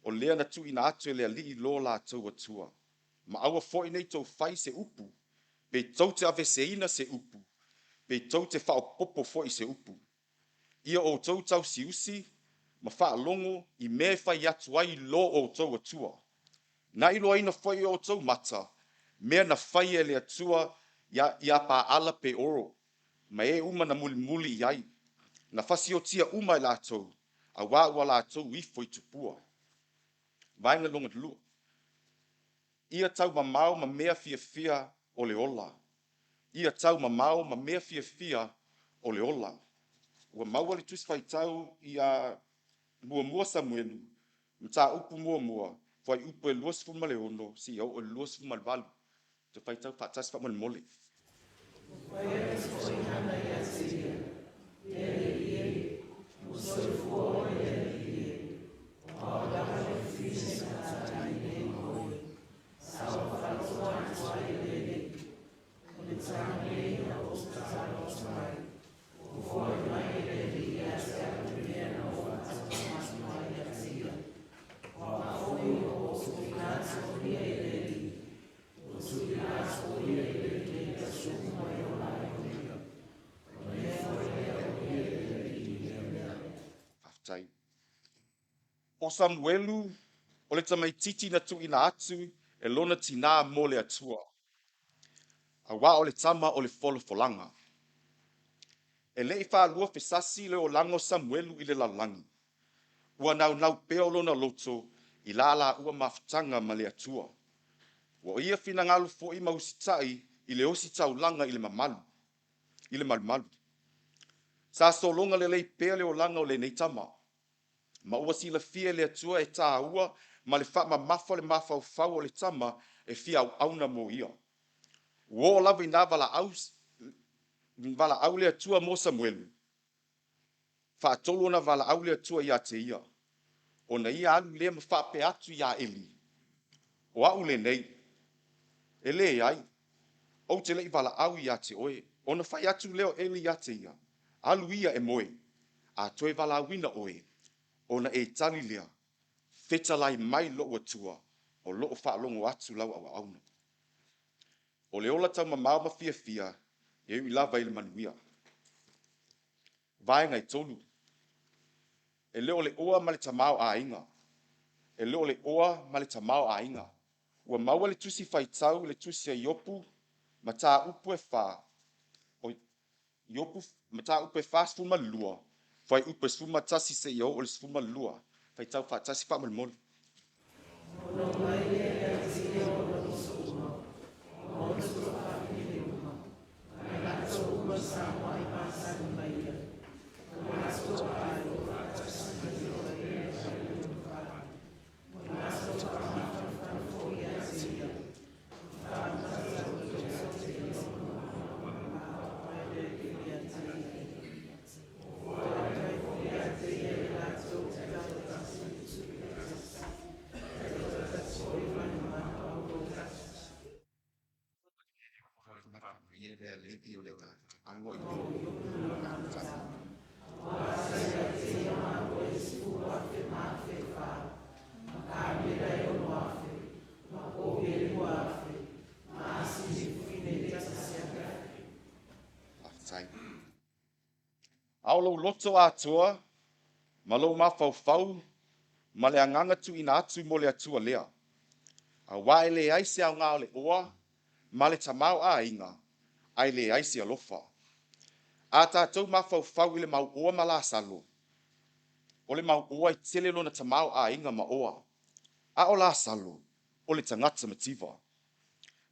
o lea na tu ina atu lea li I lo la tau atua. Ma awa fo inei tau whai se upu, pe tau te aveseina se upu, pe tau te whao popo fo I se upu. Ia o tau siusi, ma wha longo I me whai atu ai lo o tau atua. Na ilo aina whai o tau mata, mea na whai le atua ia pa ala pe oro, ma e uma na muli iai, na whasi o tia uma I lātou, a wā ua lātou I foi tupua. Vaenga longa lua. Ia tau mamau ma mea fia o le ola. Ia tau mamau ma mea fia o le ola. Ua maua le tusi whai tau ia mua Samuelu, Matā'upu mua, whai upu e luas fuma le ono, si au o luas fuma le valu. Te whai tau whaatas wha mole. o Samuelu o le tamaitiiti na tuuina atu e lona tinā mo le atua. Auā o le tama o le folofolaga. E leʻi fālua fesasi le olaga o Samuelu i le lalolagi. Ua naunau pea o lona loto i la laʻua mafutaga ma le atua. Ua o ia finagalu foʻi ma usitaʻi i le osi taulaga i le mamalu, i le malumalu. Sa solonga lelei pea le olaga o lenei tama. Ma ua silafia le atua e tāua ma le faamamafa o le mafaufau o le tama e fiaauauna mo ia. Ua o lava inā valaau le atua mo Samuelu. Faatolu ona valaau le atua iā te ia. Ona ia alu lea ma faapea atu iā Eli. O a'u lenei. E leai. Ou te leʻi valaau iā te oe. Ona fai atu leo Eli iā te ia. Alu ia e moe. A toe valauina oe. Ona e tali lea. Fetalai mai lo'u atua. O lo'o fa'alogo atu lau auauna. O le ola taumamao ma fiafia. E ui lava i le manuia. Vaenga i tolu. E leo le oa ma le tamao ainga. E leo le oa ma le tamao ainga. Ua maua le tusi faitau le tusi a iopu. Matā'upu e whā. O iopu matā'upu e whā sfuma lua. Fai upe sfuma tasi se iau o le sfuma lua. Faitau wha tasi wha malimoli. Aolo loto Atua, ma lou mafaufau, ma le agaga tuuina atu mo le atua lea. Auā e leai se aogā o le oa, ma le tamao aiga, ai leai se alofa. A tatou mafaufau i le mauoa ma lasalo. O le mauoa i tele lona tamao aiga ma oa. A o lasalo, o le tagata ma tiva.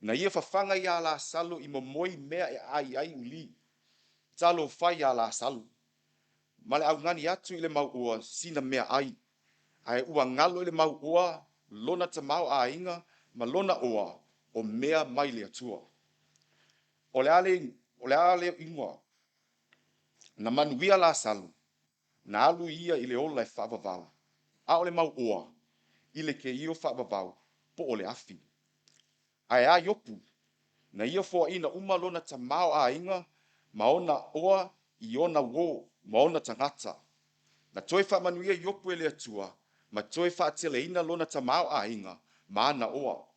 Na ia fafaga iā lasalo i momoi mea e ai uli. Talo fai iā lasalo. Ma le augani atu i le mauoa sina mea ai. Ai ua ngalo i le mauoa lona tamao ainga ma lona oa o mea mai le atua. O le ale ingoa. Na manuia la salu. Na alu ia i le ola e whaavavau. A o le mauoa i le ke io whaavavau po o le afi. Ai a yopu. Na ia fo ina uma lona tamao ainga ma ona oa i ona wo ma ona tagata. Na toe whaamanuia iopu e le atua, ma toe whaateleina lona tamao ainga, ma ana oa.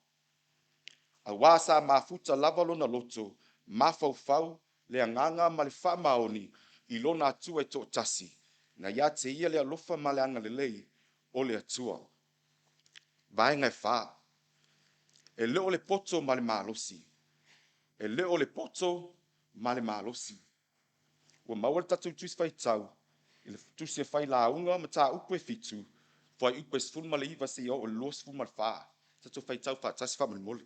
Auā sa mafuta lava lona loto, mafaufau, le anganga ma le whaamaoni, i lona atua e tō tasi, na ia te ia le alofa ma le anga lelei, o le atua. Vaenga e wha. E leo le poto ma le maalosi. E leo le poto ma le maalosi. Ua maua le tatou tusi faitau, i le tusi e Vailaau Matā'upu e fitu, fai upe sfulu ma le iwa se iau o lo sfulu ma le wha. Tatou faitau wha tasi wha malimoli.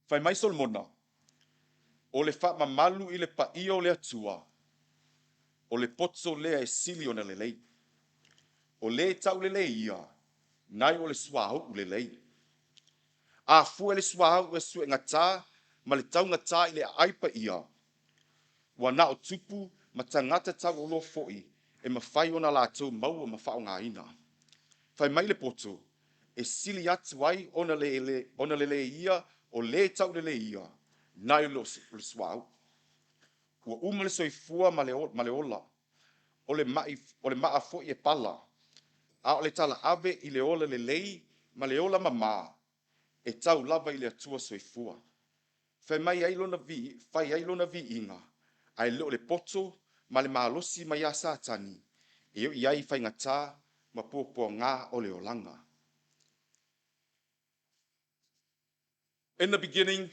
Fai mai Solomona. O le whaamamalu i le paia o le atua. O le potso lea e sili o na lelei. O le tau lelei ia. Nai o le suahau lelei. A fua le suahau e sue ngata, ma le tau ngata i le aipa ia. Wa na o tupu ma tangata tau o lo foi e mawhai o na lātou maua ma whao ngā ina. Whai mai le poto, e sili atu ai o na lele ia o le tau lele ia, nai lo suahau. Ua uma le soifua ma le ola, o le maa foi e pala, a o le tala ave i le ola lelei ma le ola mama, e tau lava i le atua soifua. Whai mai ailona vi inga, ai leo le poto, ma le maalosi mai a sātani, e o iai whai ngata, ma pōpua ngā o le olanga. In the beginning,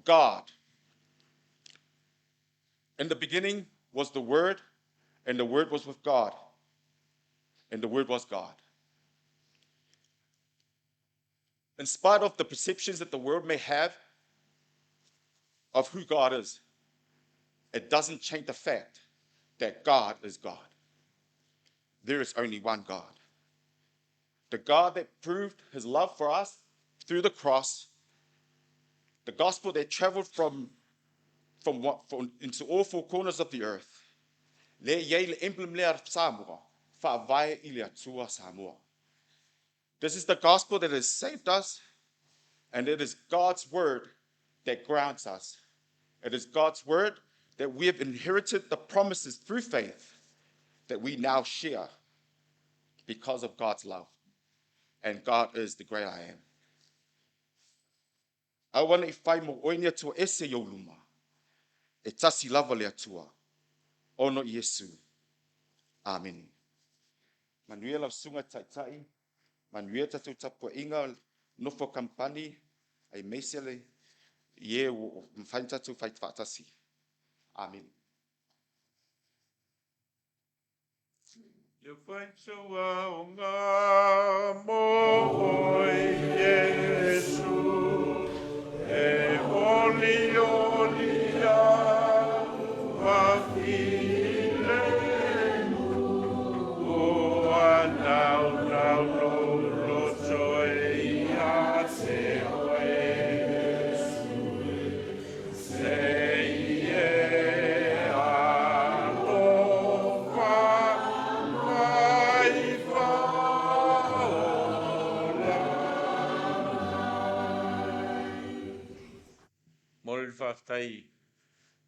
God. In the beginning was the Word, and the Word was with God, and the Word was God. In spite of the perceptions that the world may have of who God is, it doesn't change the fact that God is God. There is only one God. The God that proved his love for us through the cross, the gospel that traveled from into all four corners of the earth. Le iei le emblem lea Samoa, whaavae I le atua Samoa. This is the gospel that has saved us, and it is God's word that grounds us. It is God's word that we have inherited the promises through faith that we now share because of God's love. And God is the great I am. Awana I whai mo oinia tua ese ioluma, e tasi lava le atua, ono Yesu. Amen. Manuia lau sunga Tama'ita'i, manuia tatu tapua inga nofo Kamupani, ai meisele, ie o mwhain tatu whai whaatasi. Amen. Yo find so o ngā mo'oi Yesu, e oli a whakile o anau lo loto a te oe Aufaipese,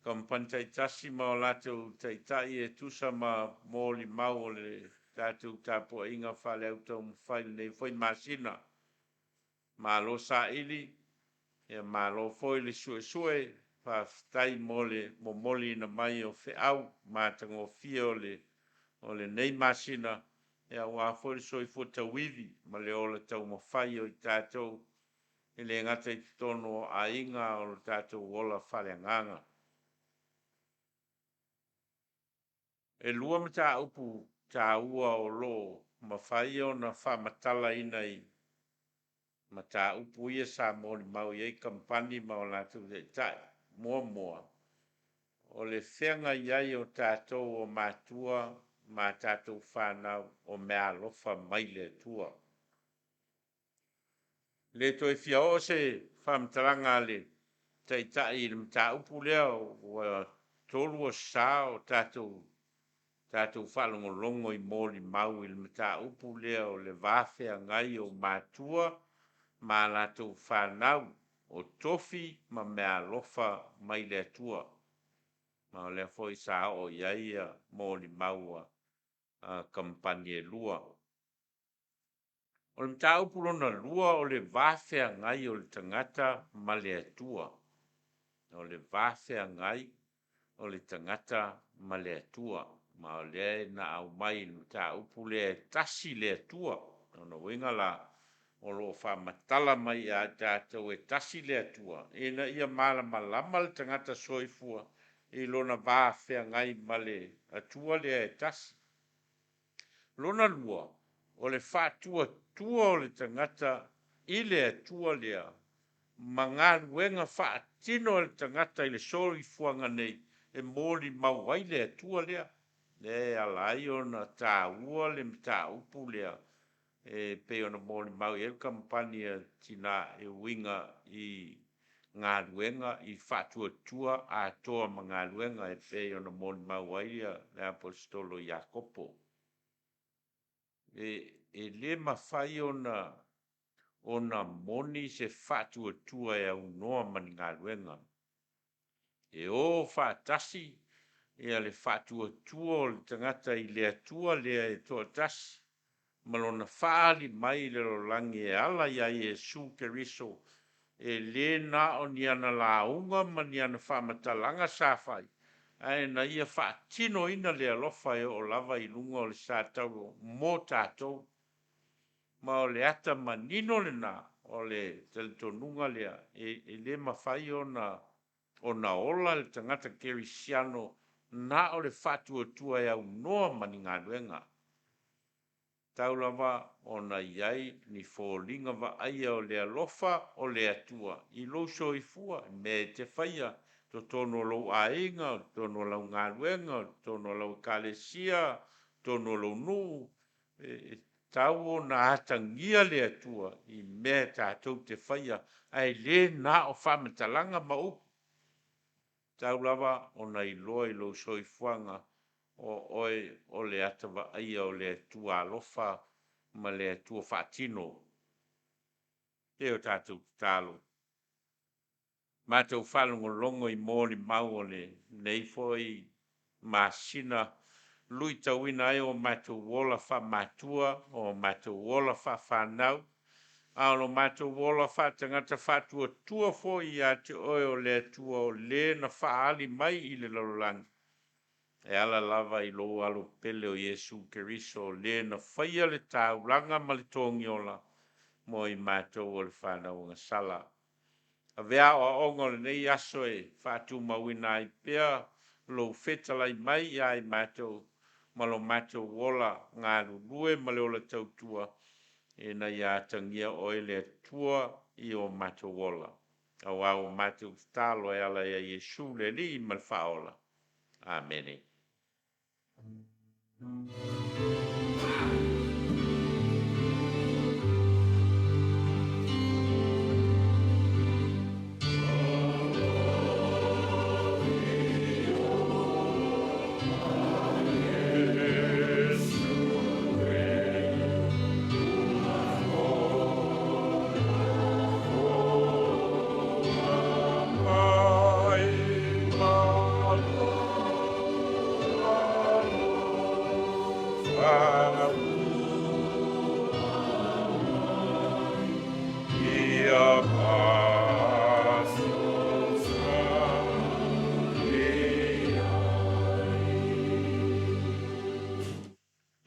Kamupani taitasi ma o Lotu Au Taumafai e tusa ma mōli mau o le tātou tāpua inga Vailaau Taumafai nei foi masina. Malo sa ili, e malo foi le sue whaftai moli na mai o whiau, mātango fia o le nei masina, e a wā foi soi futa wivi, ma le o le Taumafai o I tātou, e le ngata I tono a inga o le tātou wola whaleanganga. E lua Matā'upu tā ua o lo mawhai o na whamatala ina I Matā'upu ia sa mōli mau iei Kamupani ma o Natu te tai mua. O le whenga iai o tātou o mātua ma tātou fanau o meaalofa mai le tua. Le toi fia o se whamtaranga le taitai le Matā'upu lea o tolu o sā o tātou whalongolongo I mōli mau I le Matā'upu lea o le vāwhea ngai o mātua ma lātou whanau o tofi ma meaalofa mai le tua. Ma o lea foi sā o iaia mōli mau a Kamupani e lua. O le Matā'upu lona lua o le vāwhea ngai o le tagata ma le atua. O le vāwhea ngai o le tagata ma le atua. Ma o le na au mai le Matā'upu le tasi le atua. Ona winga la o lo whamatala mai a tātou e tasi le atua. E na ia malama le tagata soifua I lona vāwhea ngai ma le atua le e tasi. Lona lua o le whātua tua o le tagata I le atua lea mangaluenga whaatino le tangata i le sori fuanga nei, e mōli mauai le atua lea. E alai ona tāua le Matā'upu lea, e pe ona mōli mau e Kamupani tina e winga i ngā luenga i whātuatua a toa ma ngā luenga e pe ona mōli mauai le apostolo Iakopo. E le mawhai ona moni se whātuatua e au noa mani ngā luenga. E o whātasi, e le whātuatua o le tangata i le atua lea e toa tasi. Malona whaali mai le rolangi e ala ia Iesu Keriso, e le na o ni ana launga ma ni ana whamatalanga sāwhai. Ai na ia whaatino ina le alofa e o lava i lunga o le sātau mō tātou. Ma o le ata manino le na o le teletonunga lea e le mawhai ona ola le tangata kerisiano na o le whātuatua e au noa mani ngā luenga. Tau lava ona iai ni fōlinga wa aia o le alofa o le atua i loso i fua me te whaia to tono lau ainga, tono lau ngā luenga, tono lau Kalisia, tono lau nu, tau o na atangia le atua i me tātou te whaia ai le na o whamatalanga maupu. Tau lava ona i loa i loso i fuanga o le atawa aia o le atua alofa ma le atua whaatino. Teo tātou tālo. Mātou whalongo longo i mōri mau o le neifo i māsina lui tauina ai o mātou wola wha mātua o mātou wola wha fanau. Aolo mātou wola wha tangata whātua tua fo i a te oe o le atua o le na whaali mai i le lalolangi. E ala lava i lo alo pele o Iesu Keriso le na whaia le tāulanga ma le tōngiola mo i mātou o le whanau ngā sala. A vea o ongo le nei aso e whātu mawina i pēa lo whetalai mai i ai mātou ma lo mātou wola ngā rurue ma le ola tautua e na ia tangia o le tua i o mātou wola. Au au mātou tālo e ala ia Iesu le li ma le whaola. Amen.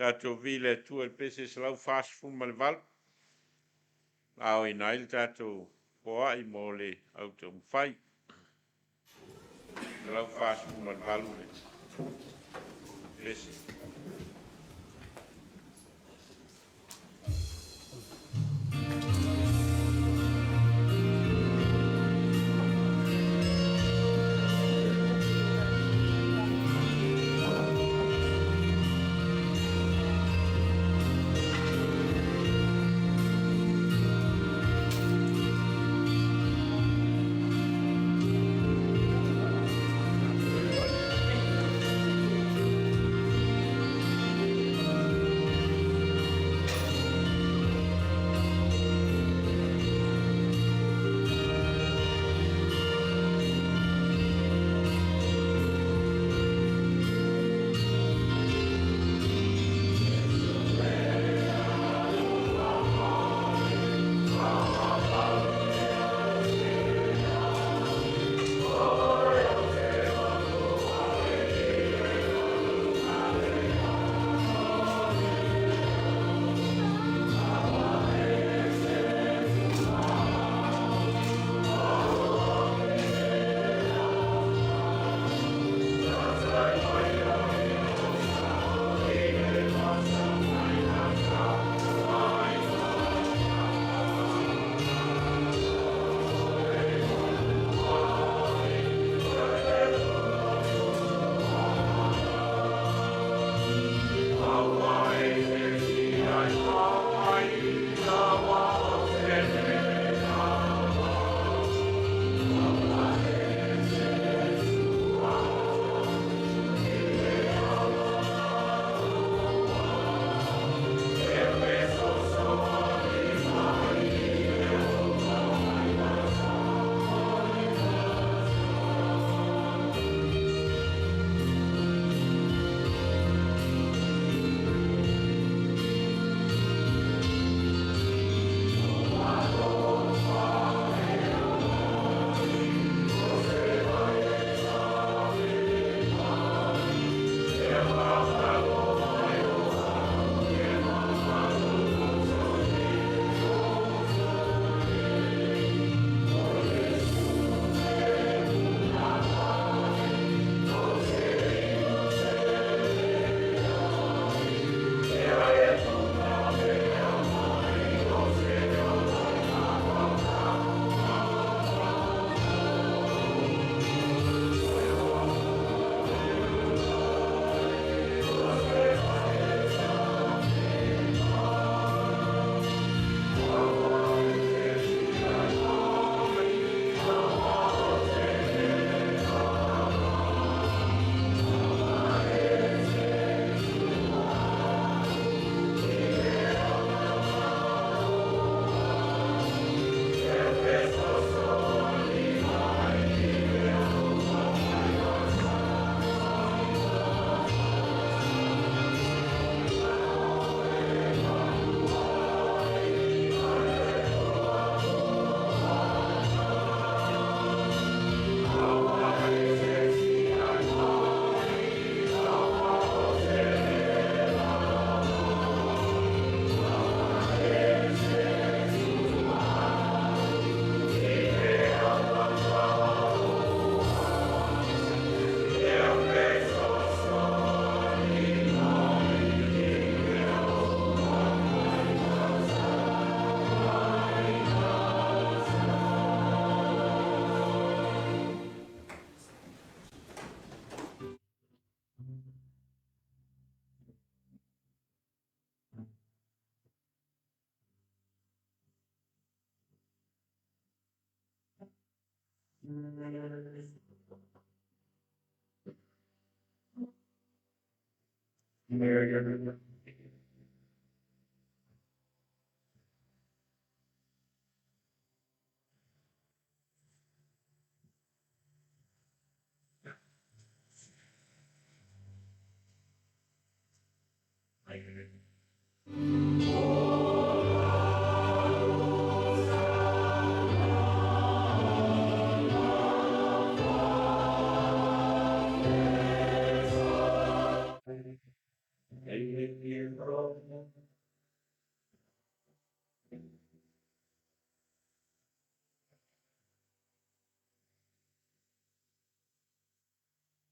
Tātou vile tu el pese se lau whāsfu ma le val. Ao i nail tātou poa i mō le au taumafai. Se lau whāsfu ma le valu le pese.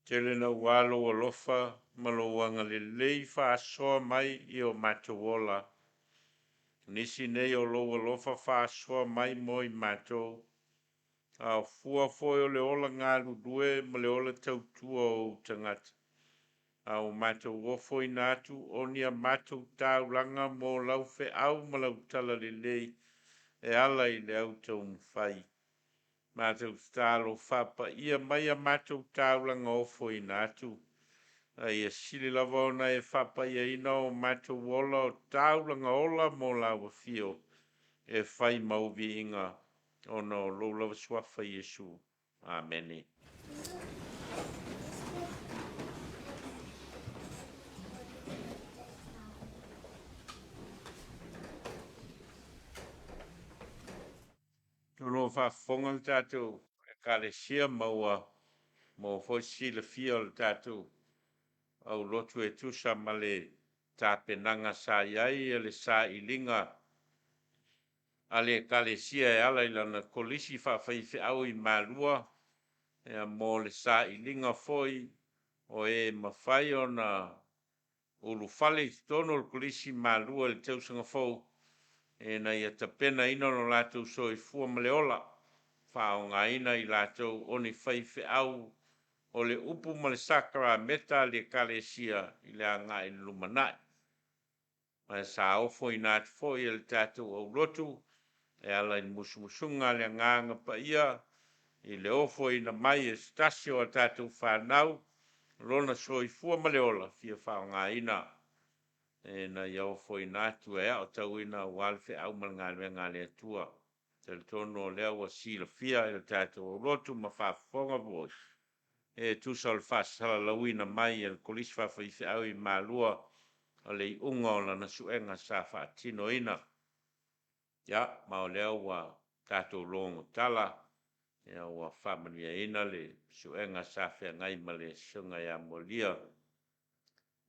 Tele na walo alofa malo wanga le lei fa soa mai I o matowola. Nisi nei o lo alofa fa soa mai moi mato. A fua foi o le ola ngā ludue ma le ola tautua o tangata. A o mato wofo I nātu o nia mato tau langa mo lau fe au ma lau tala le lei e ala I le au taumafai. Mato talo fapa ia mai a mato tau langa ofo I nātu. Ai sili lava ona e fapa ia ina o mato wola o tau langa ola mo lawa fio e fai mauvi inga o no lo lava swafa Yesu. Amen. Tono fa fonga tatou e Kalisi maua mo fosi le fio le tatou. Au lotu e tusa ma le tapenaina sa iai e le sa ilinga a le Kalisi e ala I lana Kalisi whawhaife au I malua e mo le sa ilinga foi o e mawhai o na ulua'i tono le Kalisi malua le tausanga fau e na ia tapenaina no lātou soifua ma le ola whaonga ina I lātou o ni whaife au o le upu ma le sakara meta le Kalisia I le anga I lumanai. Ma sa ofo I nātu fo I le tātou au lotu e ala I musumusunga le nganga pa ia I le ofo I na mai e stasio a tātou fanau lona soifua ma le ola fia whaonga ina e na ia ofo I nātu e au tau ina walfe au ngā le Atua. Te tono lea wa sila fia e le tātou au lotu ma whafonga voi. E tusa o le whasala lauina mai e le Kalisi whawhaife au I malua o le I unga o lana suenga sa whaatino ina. Ia, mao leo wa tātou longo tala, ia wa whamanuia ina le suenga sa whea ngai ma le sunga ia molia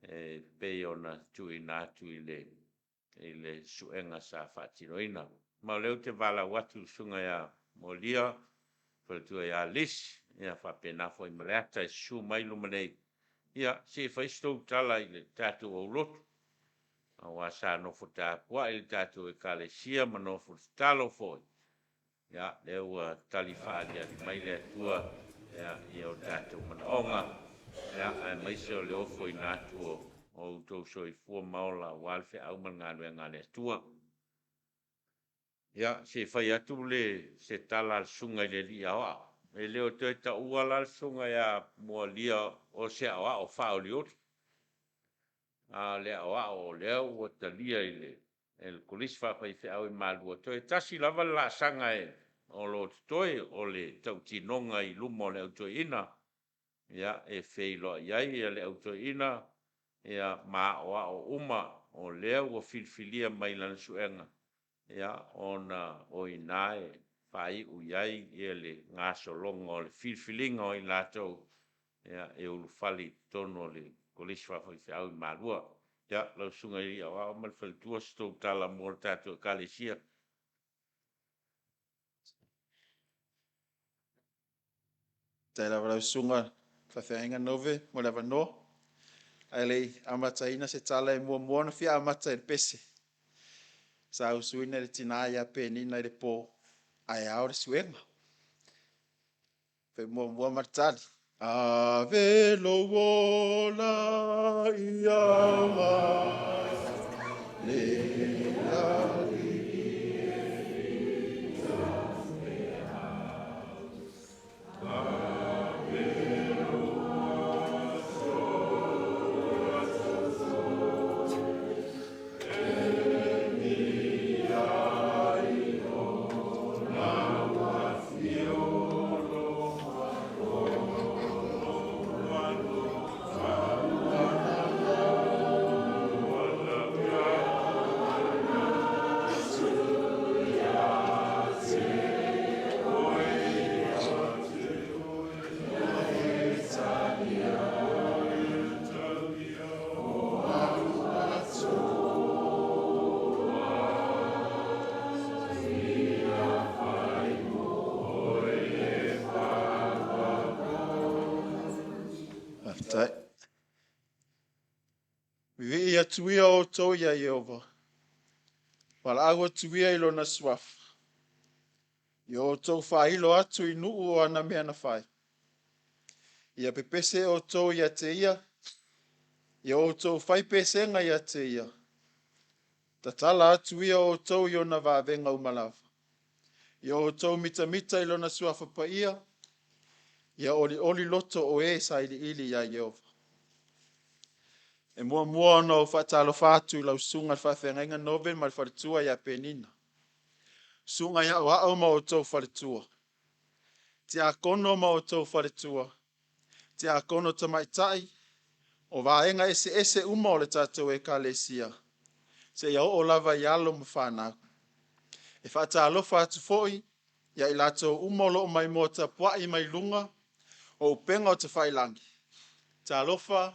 e pei o na tui nātu I le suenga sa whaatino ina. Mao leo te Vailaau watu sunga ia molia, whaletua ia lisi, ia whapenafo I maleata e su mai lumanei. Ia, se whaistou tala I le tātou au lotu. A wasa nofo tāpua I le tātou e Kalisi ma nofo talo foi. Ia, leo tali whaalia mai le Atua, ia, I o tātou manaonga. Ia, ai maise o le ofo I nātu o utou soifua maola walfe au ngā le Atua. Ia, se whai atu le se tala al sunga I le li awa. E leo te ta uala al sunga ia mua lia o se awa o whao li oti. A le awa o leo o ta lia I le el Kalisi whawhaife au I malua. Toi tasi lava la sanga e o lo toi o le tautinonga I lumo le auto ina. Ia, e wheilo iai e le auto ina. Ia, maa oa o uma o leo o filfilia mai lana suenga. Ia, ona o inae whai uiai I le ngā solonga o le filfilinga o I lātou. Ia, e ulua'i tono le Kalisi whawhaife au I malua. Ia, lau sunga I awa o malwhaletua stou tala mo le tātou Kalisia. Tai lava lau sunga whawhiainga Nove mo lava no. Ai lei Matā'upu se tala e mua na fia Aufaipese. Sa usuina le tina ia penina I le po ai au le suenga. Fe mua martali. Ave lowola iawa Vi ia tuia o tau ia Jehova. Wala awa tuia ilo na suafa. Yo tau whailo atu i nuu o ana mea na whai. Ia pepese o tau ia te ia. Ia o tau whaipese nga ia te ia. Ta tala atu ia o tau i ona vāvenga umalawa. Ia o tau mita mita ilo na suafa pa ia. Ia oli loto o e sa ili ia Jehova. E mua no whatalo whātu i lau sunga whawhenga Nove ma wharitua ia penina. Sunga ia o au ma o tau wharitua. Te a kono ma o tau wharitua. Te a kono Tama'ita'i. O vaenga ese uma o le tātou e Kalisia. Se ia o lava i alo ma fanau. E whatalofa atu foi. Ia i lato uma o loo mai mo ta puai mai lunga. O upenga o te whailangi. Talofa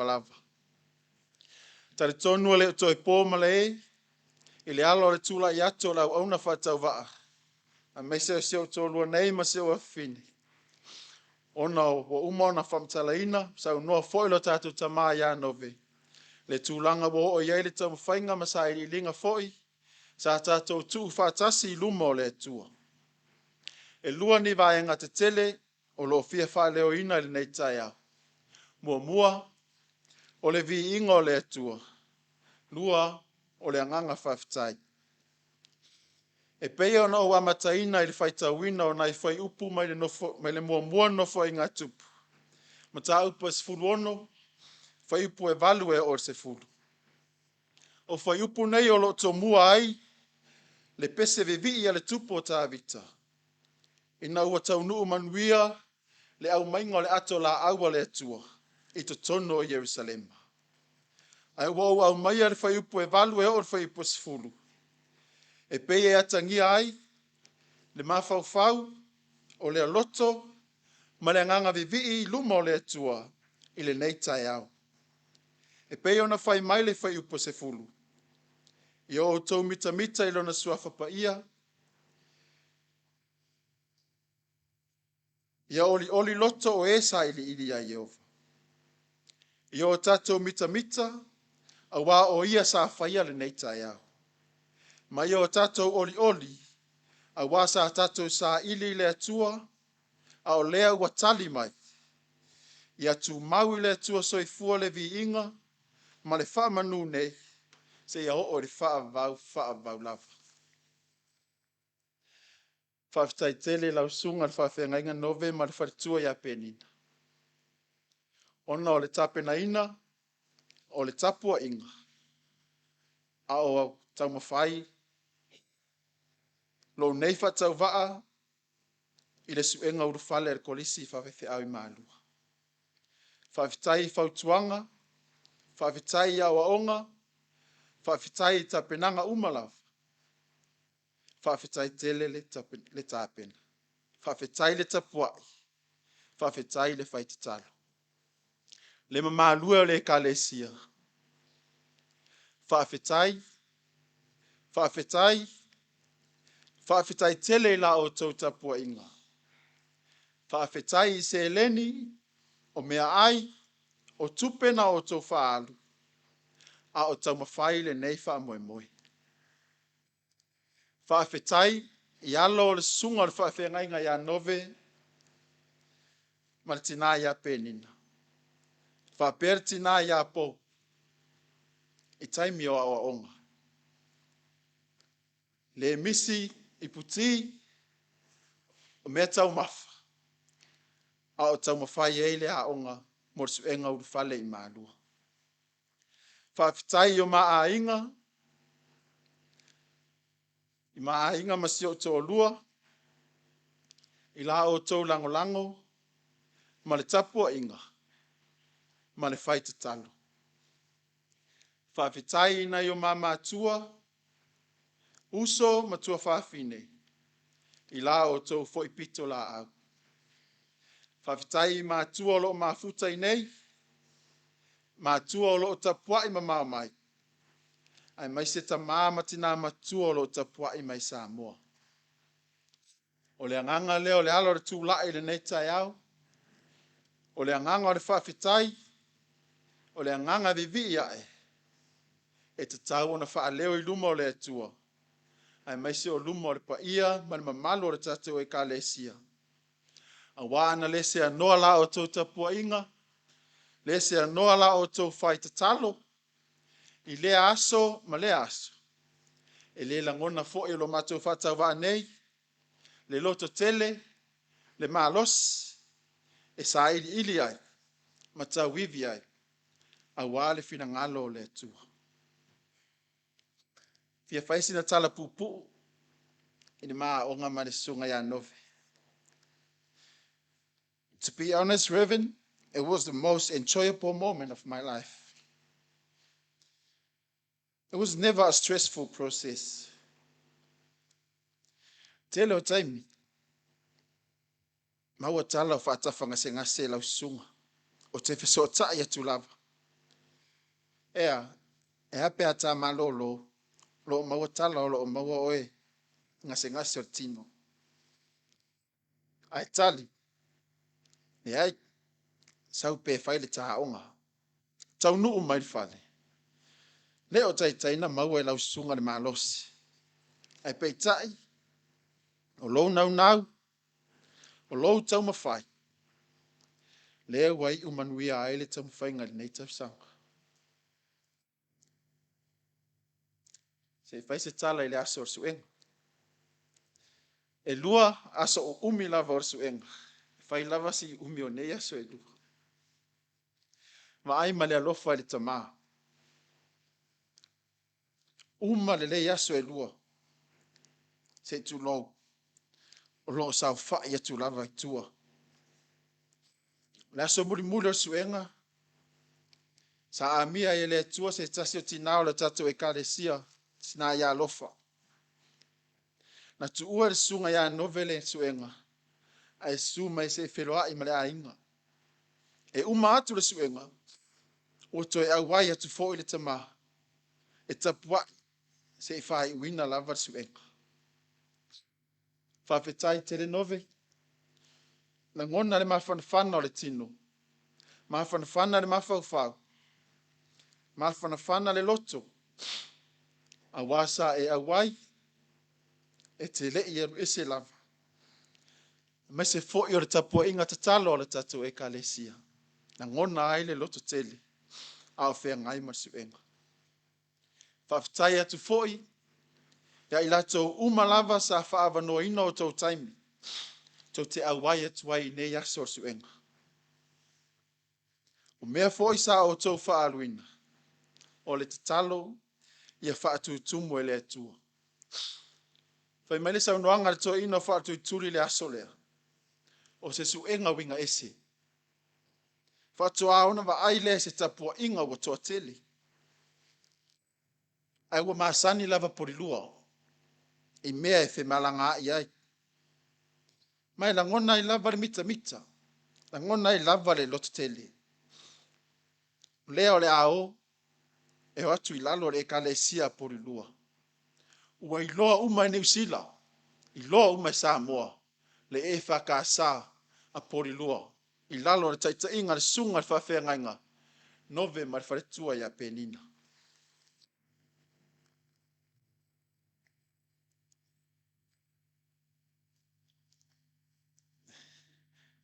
lava. Tare tonu le to e po male e le alo le tula i ato lau auna whatau waa. A me se o tolu nei ma se o fini. Ona o uma na whamtalaina sa noa foilo tatu tama ia Nove. Le tūlanga wo o iei le tamu whainga ma sa i linga foi sa tatou tu whatasi i lumo le atua. E lua ni vaenga te tele o lo fia wha leo ina le nei tai au. Mua o le vi ingo le atua. Lua o le anganga whawhitai. E pei ona o amataina i le whaitawina o nai whai upu mai le mua nofo i ngā tupu. Matā'upu se fulu ono, whai upu e valu e o se fulu. O whai upu nei o lo to mua ai, le pese vivi i le tupu o tā vita. Ina ua taunu manuia, le au maingo le ato la aua le atua, i to tono o Jerusalema. Ai wau au mai ar whai upu e valu e o whai upu se fulu. E pei e atangia ai, le mawhau o le loto, ma le nganga vivi i luma o le atua, i le nei tai au. E pei ona whai mai le whai upu se fulu. I o tau mita i lona suafa pa ia. Ia oli loto o esa ili a Jehova. I o tatou mita, a wā o ia sa whaia le nei tai au. Ma i o tatou oli, a wā sa tatou sa ili le atua, a o lea ua tali mai. Ia tu mau le atua soifua le vi inga, ma le wha manu nei, se ia o le wha vau lava. Whawhitai tele lau sunga le whawhenga inga Nove ma le wharitua ia penina. Ona o le tapenaina, o le tapua inga. Aoga Aso Sā, lo nei whatau waa, i le suenga ulua'i le Kalisi whawheau i malu. Whawhitai whautuanga, whawhitai awaonga, whawhitai tapenaina umalawa. Whawhitai tele le tapena. Whawhitai le tapua'i. Whawhitai le whaitatalo. Le mamalua le Kalisi. Whawhitai tele la o tau tapua inga. Whawhitai se leni o meaalofa o tupena o tau whaalu. A o taumafai le nei whaamoemoe. Whawhitai i alo le sunga le whawhenga ia Nove ma le tina ia penina. Whapere tina ia po. I taimi o awaonga. Le misi i puti o mea taumafa. A o taumafai e le aonga mo suenga ulua'i i malua. Whawhitai o maāinga. I maāinga masio to lua. I la o tau lango. Ma le tapua inga. Ma le whaitatalo. Whawhitai na o Atua. Uso matua whawhine. I la o tau foipito la au. Whawhitai matua o lo mafuta i nei. Matua o lo tapua'i ma mai. Ai mai se ta matina matua o lo tapua'i mai Samoa. O le anganga leo le alo le tūla'i le nei tai au. O le anganga o le whawhitai. o le anganga vivi ai, e te tau ona wha leo I luma o le atua. Ai maise o luma o le paia, ma le mamalo o le tatou e Kalesia. A wana le se anoa la o tau tapua inga, le se anoa la o tau whai tatalo, I le aso ma le aso. E le langona fo e lo matou whatau wa nei, le loto tele, le maalos, e sa ili ai, ma tau wivi ai, a wale fina ngalo le atua. Fia whaisi na tala pupu, I ni maa onga ma le sunga ya Nove. To be honest, Reverend, it was the most enjoyable moment of my life. It was never a stressful process. Tele o taimi, maua tala o whaatawhanga se ngase lau sunga, o te whiso tai atu lava. E hape ata malolo, lo maua tala o lo maua oe, ngase o tino. Ai tali, e ai, sau pe whaile taha onga. Tau nuu mai whale. Leo taina maua e lau sunga le maalosi. Ai pei tai, o lou nau, o lou taumafai. Leo wai umanuia aile taumafai ngali nei tau sanga. Se fai se tala ile aso o suenga. E lua aso o umi lava o suenga. Fai lava si umi o nei aso e lua. Ma ai ma le alofa le tama. Uma le lei aso e lua. Se tu lou. O loo sau fai atu lava I tua. Le aso muri o suenga. Sa amia e le tua se tasi o tinao le tatou e Kalisia. Sina ia alofa. Na tu ua le sunga ia Nove le suenga. Ai su mai se wheloai ma le ainga. E uma atu le suenga. O to e awai atu fo I le tama. E tapua se whai wina lava suenga. Whawhetai tere Nove. Na ngona le mawhanawhana o le tino. Mawhanawhana le mawhauwhau. Mawhanawhana le loto. A wasa e awai. E te lei eru ese lava. Mai se fo I o le tapua inga tatalo o le tatou e Kalesia. Na ngona ai le loto tele. A o whea ngai masuenga. Whawhetai atu foi. Ya I lato umalava sa whaava no ina o tau taimi. Tau te awai atu ai nei aso o suenga. O mea foi sa o tau whaaluina. O le tatalo ia whaatu tumu e le atua. Whai mai le sa unuanga le toa ina whaatu turi le aso lea. O se suenga winga ese. Whaatu aona wa ai le se tapua inga o toa tele. Ai wa maasani lava porirua. I mea e whemalanga ai ai. Mai la ngona I lava le mita. La ngona I lava le loto tele. Lea o le ao. E watu I lalo le Kalesia porirua. Ua I loa uma I New Zealand. I loa uma I Samoa. Le EFKS a porirua. I lalo le taitainga le sunga le whawhengainga. Nove ma le wharetua ia penina.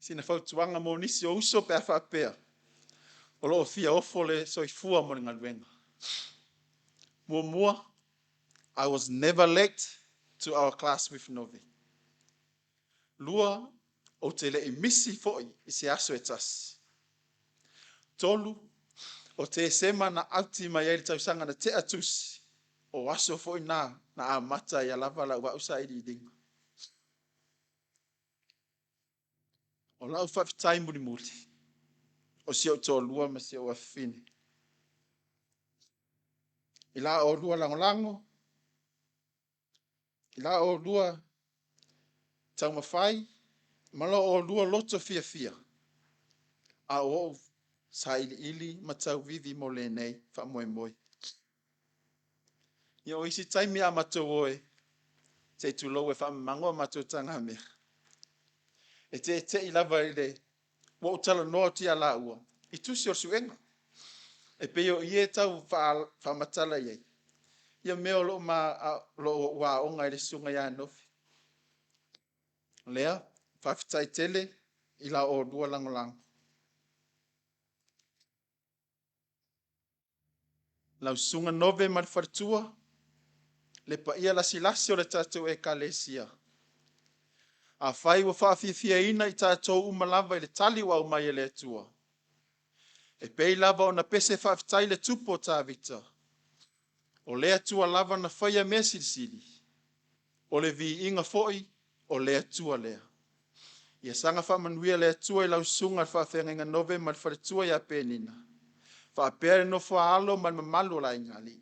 Sina whautuanga mo nisi o uso pe a whapea. O loo fia ofo le soifua mo le ngaluenga. Mua, I was never late to our class with Nove. Lua, o te le imisi foi I se aso e tasi. Tolu, o te sema na auti mai e tausanga na te atusi. O aso foi na amata I alava la ua usa I dinga. O lau whawhitai muri. O si au tō lua ma si au awhine. I la o lua langolango. I la o lua taumafai. Malo o lua loto fia. A o sa ili matau vivi mo le nei wha moe. Ia o isi taimi a matou oe. Te tu lowe wha mangoa matou tanga mea. E te I lava I le. Wa utala noa ti a la ua. I tusi o suenga. E pe o ie tau fa matala ye. Ia meo lo ma lo wa onga i le sunga ya Nove. Lea, fa fitai tele i la o dua langolang. Lau sunga Nove ma fartua. Le pa ia la silasi o le tatou e Kalesia. A fai wa fa fia ina i tatou umalava i le tali wa umai e le atua. E pei lava o na pese fa fitai le tupo ta vita. O le atua lava na faia mea silisili. O le vi inga foi, o le atua lea. Ia sanga fa manuia le atua i lau sunga fa whenga Nove ma fartua ia penina. Fa pere no fa alo ma malu la ingali.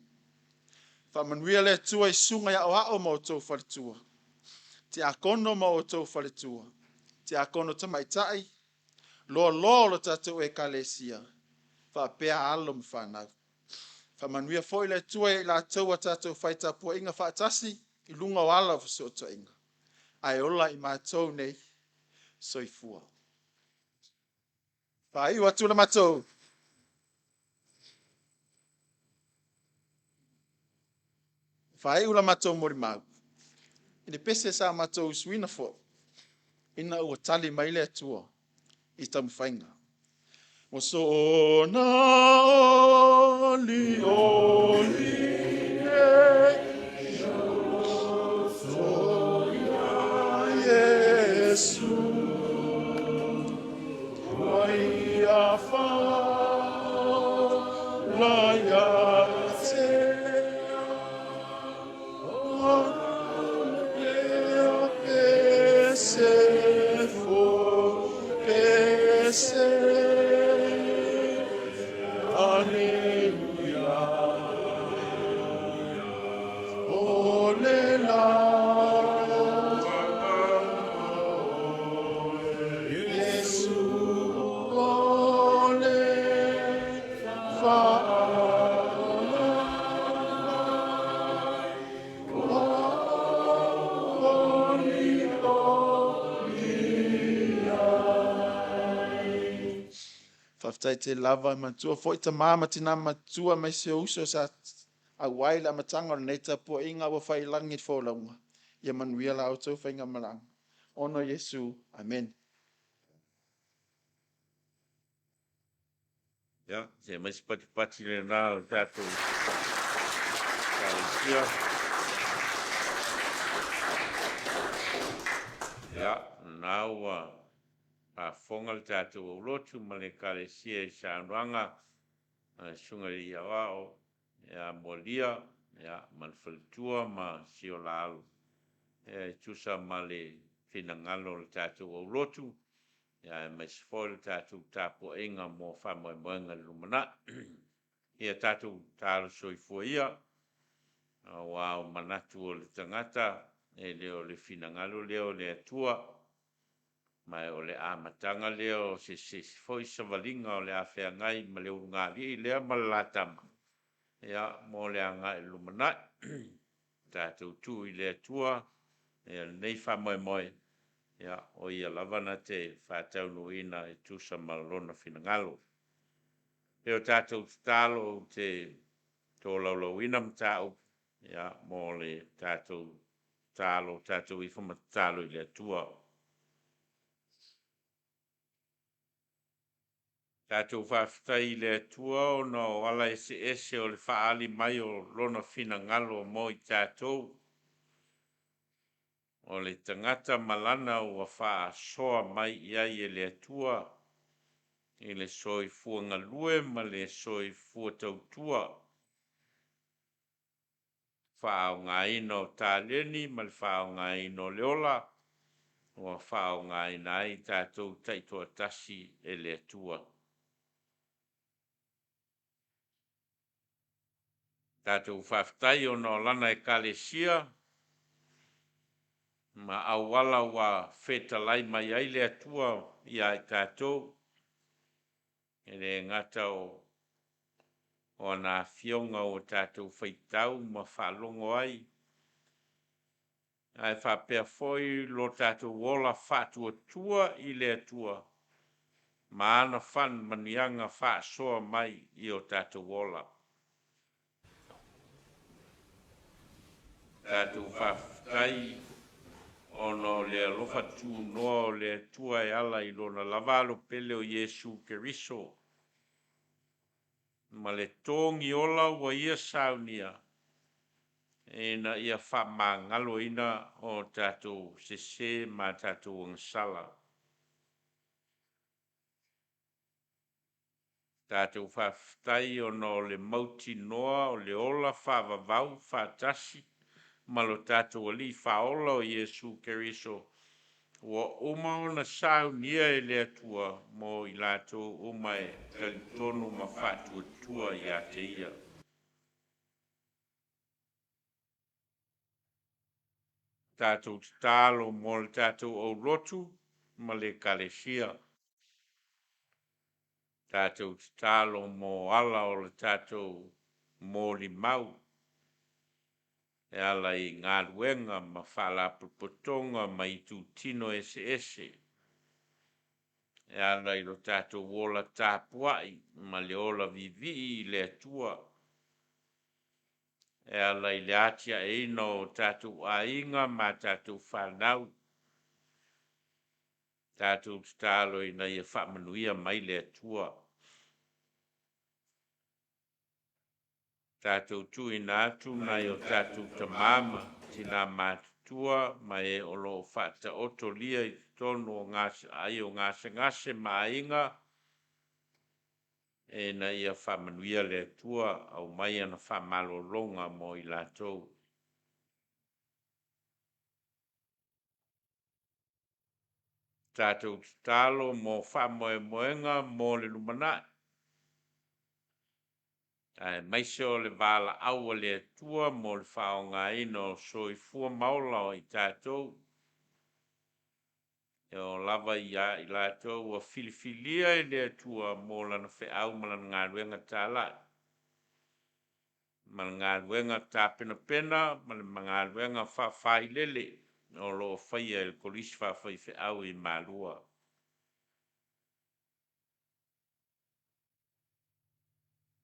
Fa manuia le atua i sunga ia o ma o tau fartua. Te akono ma o tau fartua. Te akono Tama'ita'i. Lo tatou e Kalesia. Fa pea alo ma fanau. Fa manuia foi le atua i la tau a tatou faita pua inga fa atasi. I lunga o ala so to inga. Ai ola i mātou nei soifua. Fa iu atu la mātou. Fa iu la mātou mori mau. I le pese sa mātou suina fo. Ina ua tali mai le atua. I tamu whainga. O so na oli Yesu vaia fa la ya se pese fo pese alleluia olela Faftai te lava matua foi ta mama tina matua mai se uso sa a waila matanga o neita po inga wa fai langi fo launga. Ia manuia la auto whainga malang. Ono Yesu. Amen. Ya, se mais pati le na o tatou. Kalisia. Ya, now a fonga le tatou o lotu ma le Kalisia i Sauniga. Sunga i awao. Ya molia. Ya manfaltua ma siolalu. Tusa ma le finangalo le tatou o lotu. Ya mas fol tatou tapo inga mo fa mo manga lumana. Ia tatou talo soifoia. Wa manatu o le tagata e leo le finangalo leo le atua. Mai o le amatanga leo se foi savalinga o le afeangai ma le ungali lea malatama. Ia mo le anga e lumana. Tatou tu i le atua. Ia nei fa mo moe. Ia o ia lavana te whātau nuina e tusa malona finangalo. Peo tātou talo te tō laulauina Matā'upu. Ia mo le tātou talo, tātou i whamatalo i le atua. Tātou whawhitai i le atua o no ala ese o le whaali mai o lona finangalo mo i tātou. O le tangata malana ua wha soa mai ia i le atua. I le soi fuanga lue ma le soi fua tautua. Wha o ngā ino tāleni ma le wha o ngā ino leola. Ua wha o ngā ina i tātou taitoa tasi e le atua. Tātou whawhitai o no lana e Kalisia. Ma awala wa whetalai mai ai le atua i ai tātou. E le ngata o nā fionga o tātou whaitau ma whalongo ai. Ai whapea foi lo tātou wola whatua tua i le atua. ma ana fan manianga whaasoa mai i o tātou ola. Tātou whawhtai ono le alofa tū noa o le tua e ala i lona lavalo pele o Iesu Keriso. Ma le tōngi ola ua ia saunia. E na ia whamangalo ina o tātou sese ma tātou ngansala. Tātou whawhtai ono le mauti noa o le ola whavavau whatasi. Malo tātou ali whaola o Iesu Keriso. Ua uma ona saunia e le atua mo i lātou uma e talitonu ma whātua i a te ia. Tātou tālo mo le tātou au lotu ma le Kalisia. Tātou tālo mo ala o le tātou mo limau. E ala i ngā ruenga ma whala pupotonga ma i tū tino ese. E ala i lo tātou wola tāpuai ma le ola vivi i le atua. E ala i le atia e ino o tātou ainga ma tātou fanau. Tātou tālo i na ia whamanuia mai le atua. Tātou tu ina atu mai o tātou tamama tina mātua mai e olo whata oto lia i tonu o ngase ma inga e na ia whamanuia le atua au mai ana whamalo longa mo i lātou. Tātou talo mo whamoe moenga mo le lumanai. Mai se o le Vailaau le Atua mo le whaonga ino soifua maula o i tātou. E o lava i lātou a filifilia i le Atua mo lana whaau ma lana ngā ruenga tala. Ma ngā ruenga tapenaina, ma ngā ruenga fafailele o lo whaia il Kalisi whawhai whaau i malua.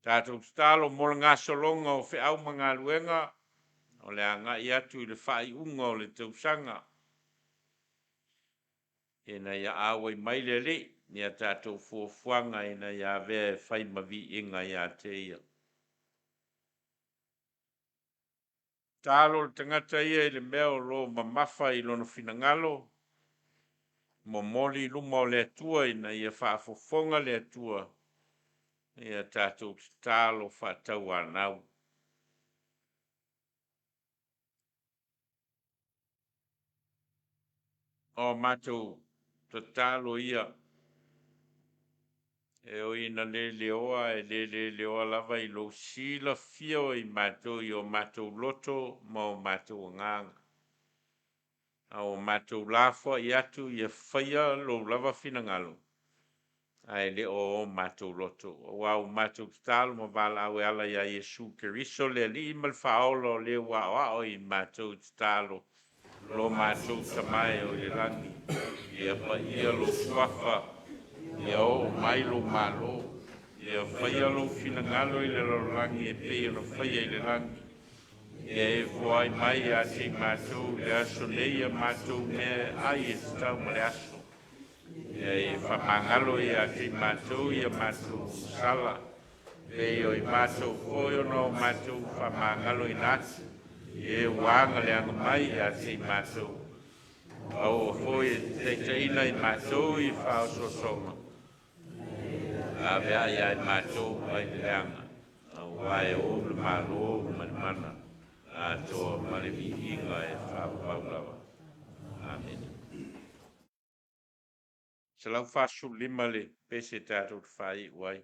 Tātou talo mo ngā solonga o whaau ma ngā ruenga, o le anga i atu i le whai unga o le tausanga. E na ia awa i mai le le, ni a tātou fuafuanga e na ia vea whai mavi inga i a te ia. Talo le tangata ia i le mea o lo mamafa i lono finangalo, mo moli luma o le atua i na ia whaafofonga le atua. Ia tātou tālo whātau anau. O mātou ta tālo ia. E o ina le leoa e le leoa lava i lo sila fio i mātou i o mātou loto ma o mātou nganga. A o mātou lafo i atu i a whaia lo lava finangalo. Ai le o mātou loto. Wau mātou tālo ma Vailaau e ala ia Iesu Keriso le li mal whaolo le wao i mātou tālo. Lo mātou tamai o le rangi. Ia pa ia lo swafa. Ia o mai lo malo. Ia whaia lo finangalo i le lo rangi e pei lo whaia i le rangi. Ia e fuai mai a te mātou le aso neia mātou mea ai e tau ma le aso. E whamangalo i a te mātou i a mātou sala. E o i mātou fōio no mātou whamangalo i nātu. E wānga le anga mai a te mātou. Au fōi te teina i mātou i whao sosonga. A vea i a mātou ai le anga. Au wae o le malo o manimana. A toa malemi inga e whao paulawa. Amen. Se lau whasu lima le pese tātou te whai wai.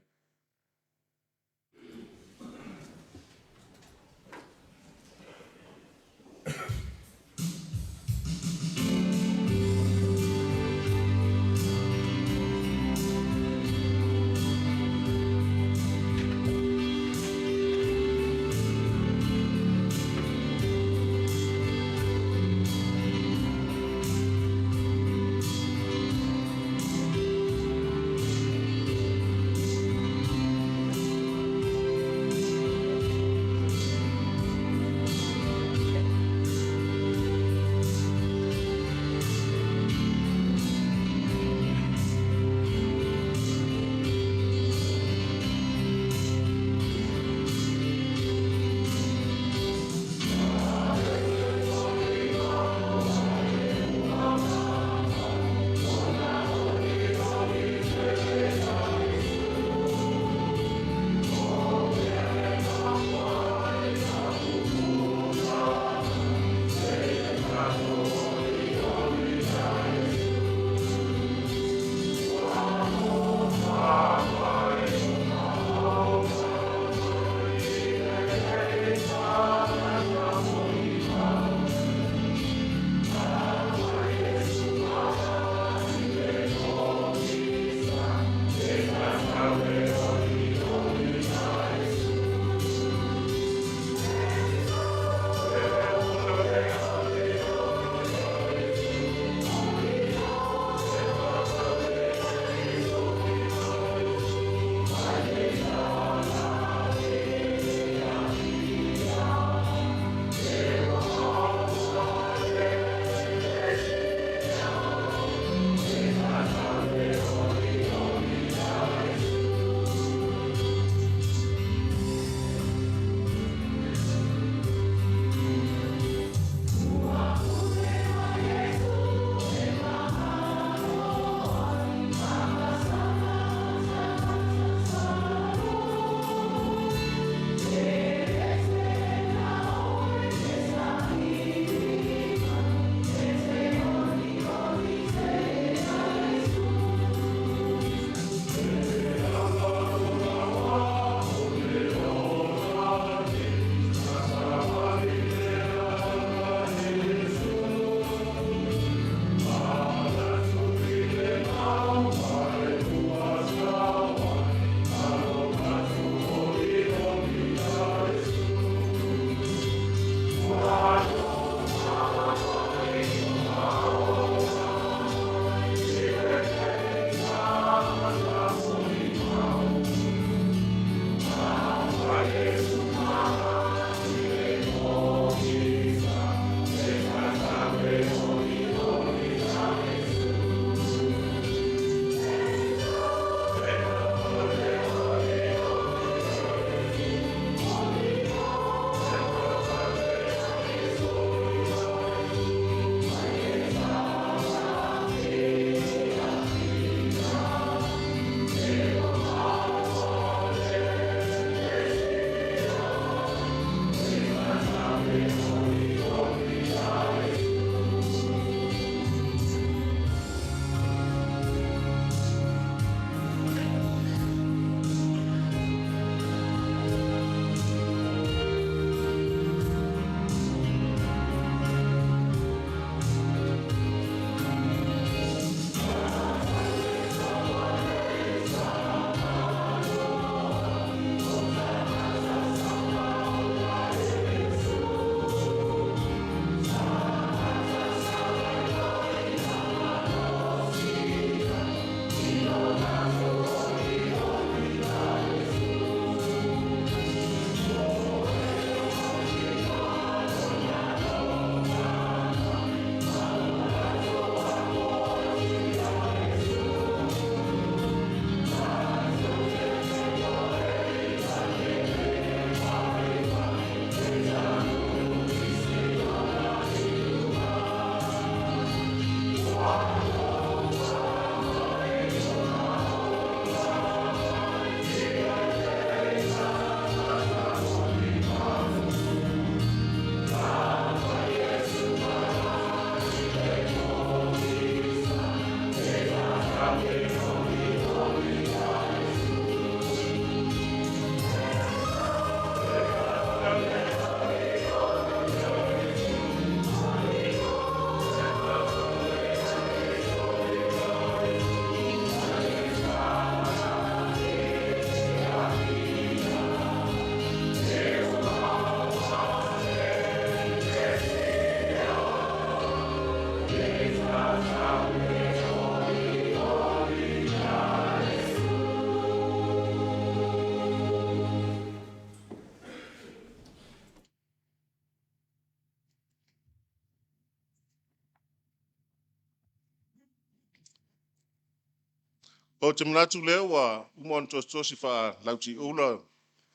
O te manatu leo wa umon tosi fa lauti ula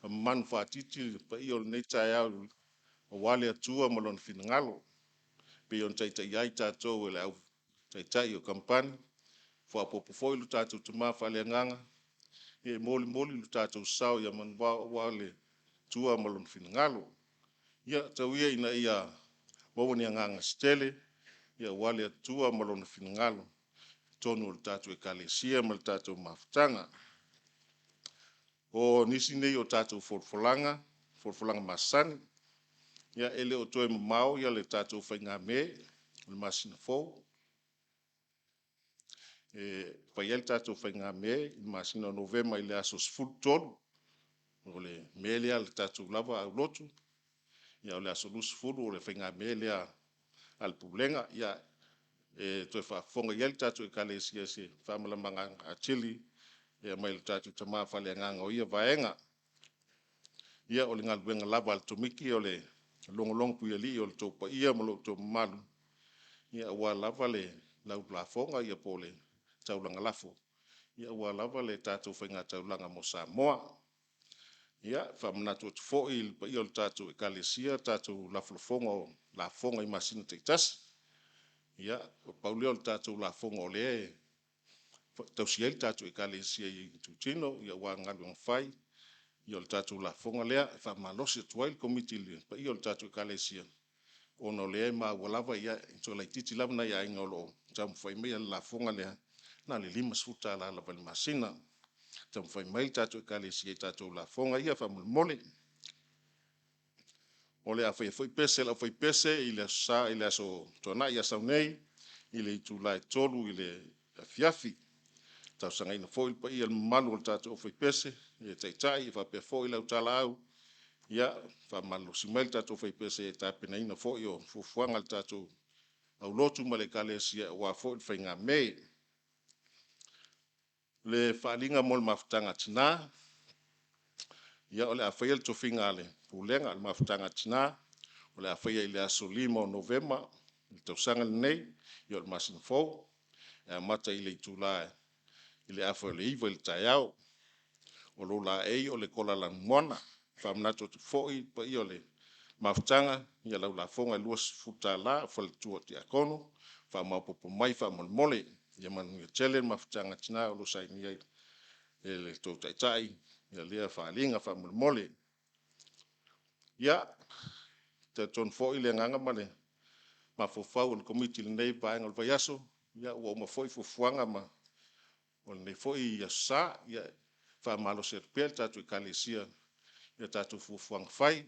man fa titi pa i o nei tai au o wale atua ma lona finagalo pe on taitai ai tatou e le au taitai o Kamupani fo apopo foi lu tatou tamā faaleagaga e molimoli lu tatou sao ia wale tua ma lona finagalo ia tauia ina ia ua ni agaga stele ia wale atua ma lona finagalo tonu o le tatou e Kalisi ma le tatou mafutaga o nisi nei o tatou folofolaga masani ia ele o toe mamao ia le tatou faigame le masina fou pai ele tatou faigame i le masina o Nove mai le aso 13 o le me lea le tatou lava au lotu ia o le aso 10 o le faigame lea al pulenga ia toe faafofoga ia le tatou e Kalisi se faamalamaga atili ia mai le tatou tamā faaleagaga o ia vaega ia o le galuega lava al tomiki o le logologo puialii o le tou paia ma lou tou mamalu ia ua lava le laulafoga ia po le taulaga lafo ia ua lava le tatou faiga taulaga mo Samoa ia faamanatu atu fo'i le paia o le tatou e Kalisi tatou lafolofoga o lafoga i masina taitasi ia o paulea o le tatou lafoga o lea tausia ai le tatou e Kalisi i tutino ia ua galuega fai ia o le tatou lafoga lea e faamalosi atu ai le komiti le paia o le tatou e Kalisi ona o lea e maua lava ia i tolaititi lava na ia aiga o loo taumafai mai le lafoga lea na le 5 tala lava le masina taumafai mai le tatou e Kalisi ai tatou lafoga ia faamolemole o le Aufaipese le Aufaipese i le aso Sā i le aso tona'i asau nei i le itulae 3 i le afiafi tausagaina fo'i le paia le mamalu o le tatou Aufaipese e taita'i e faapea fo'i lau tala au ia faamalosi mai le tatou Aufaipese e tapenaina fo'i o fuafuaga le tatou aulotu ma le Kalisi ua fo'i le faigame le fa'aliga mo le mafutaga tinā ia o le afaia le tofiga a le pulega le mafutaga tinā o le afaia i le aso 5 o Novema i tausaga lenei ia o le masina fou e amata i le itulae i le afa o le iva i le taeao o lo ulua'i o le kola lanumoana faamanatu atu fo'i paia o le mafutaga ia laulafoga 2 tala faletua o ti'akono faamaopopo mai faamolemole ia manuia tele le mafutaga tinā o lo saini ai e le tou taʻitaʻi ia lea fa'aliga faamolemole ia tatonu fo'i le agaga ma le mafofau o le komiti lenei vaega o le vaiaso ia ua uma fo'i fuafuaga ma o lenei fo'i i aso Sā ia faamalosi atu pea le tatou e Kalisi ia tatou fuafuaga fai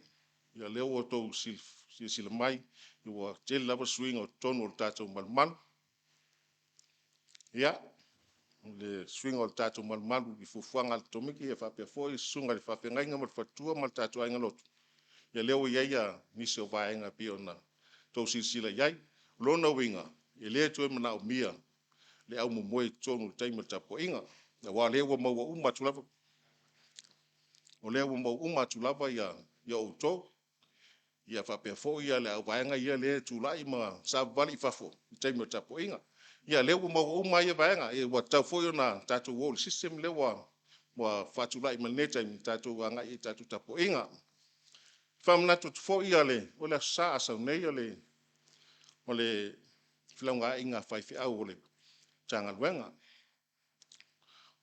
ia lea ua tou silasila mai ua tele lava suiga o tonu o le tatou malumalu ia le suiga o le tatou malumalu i fuafuaga a le tomiki ia faapea fo'i susuga le faafegaiga ma le fatua ma le tatou aiga lotu ia lea ua iai a nisi o vaega pia ona tou silasila iai lona uiga e lē toe manaʻomia le au momoe tonu le taimi o le tapuaʻiga ia ua lea ua maua uma atu lava o lea ua mauuma atu lava ia outou ia faapea fo'i ia le au vaega ia lē tula'i ma savavali i fafo i taimi o le tapuaʻiga ia lea ua maua uma ia vaega e ua tau fo'i ona tatou ua o le system lea ua faatula'i ma lenei taimi tatou aga'i ai tatou tapuaʻiga faamanatu atu fo'i ia o le aso Sā asau nei o le filauga'iga faifeʻau o le tagaluega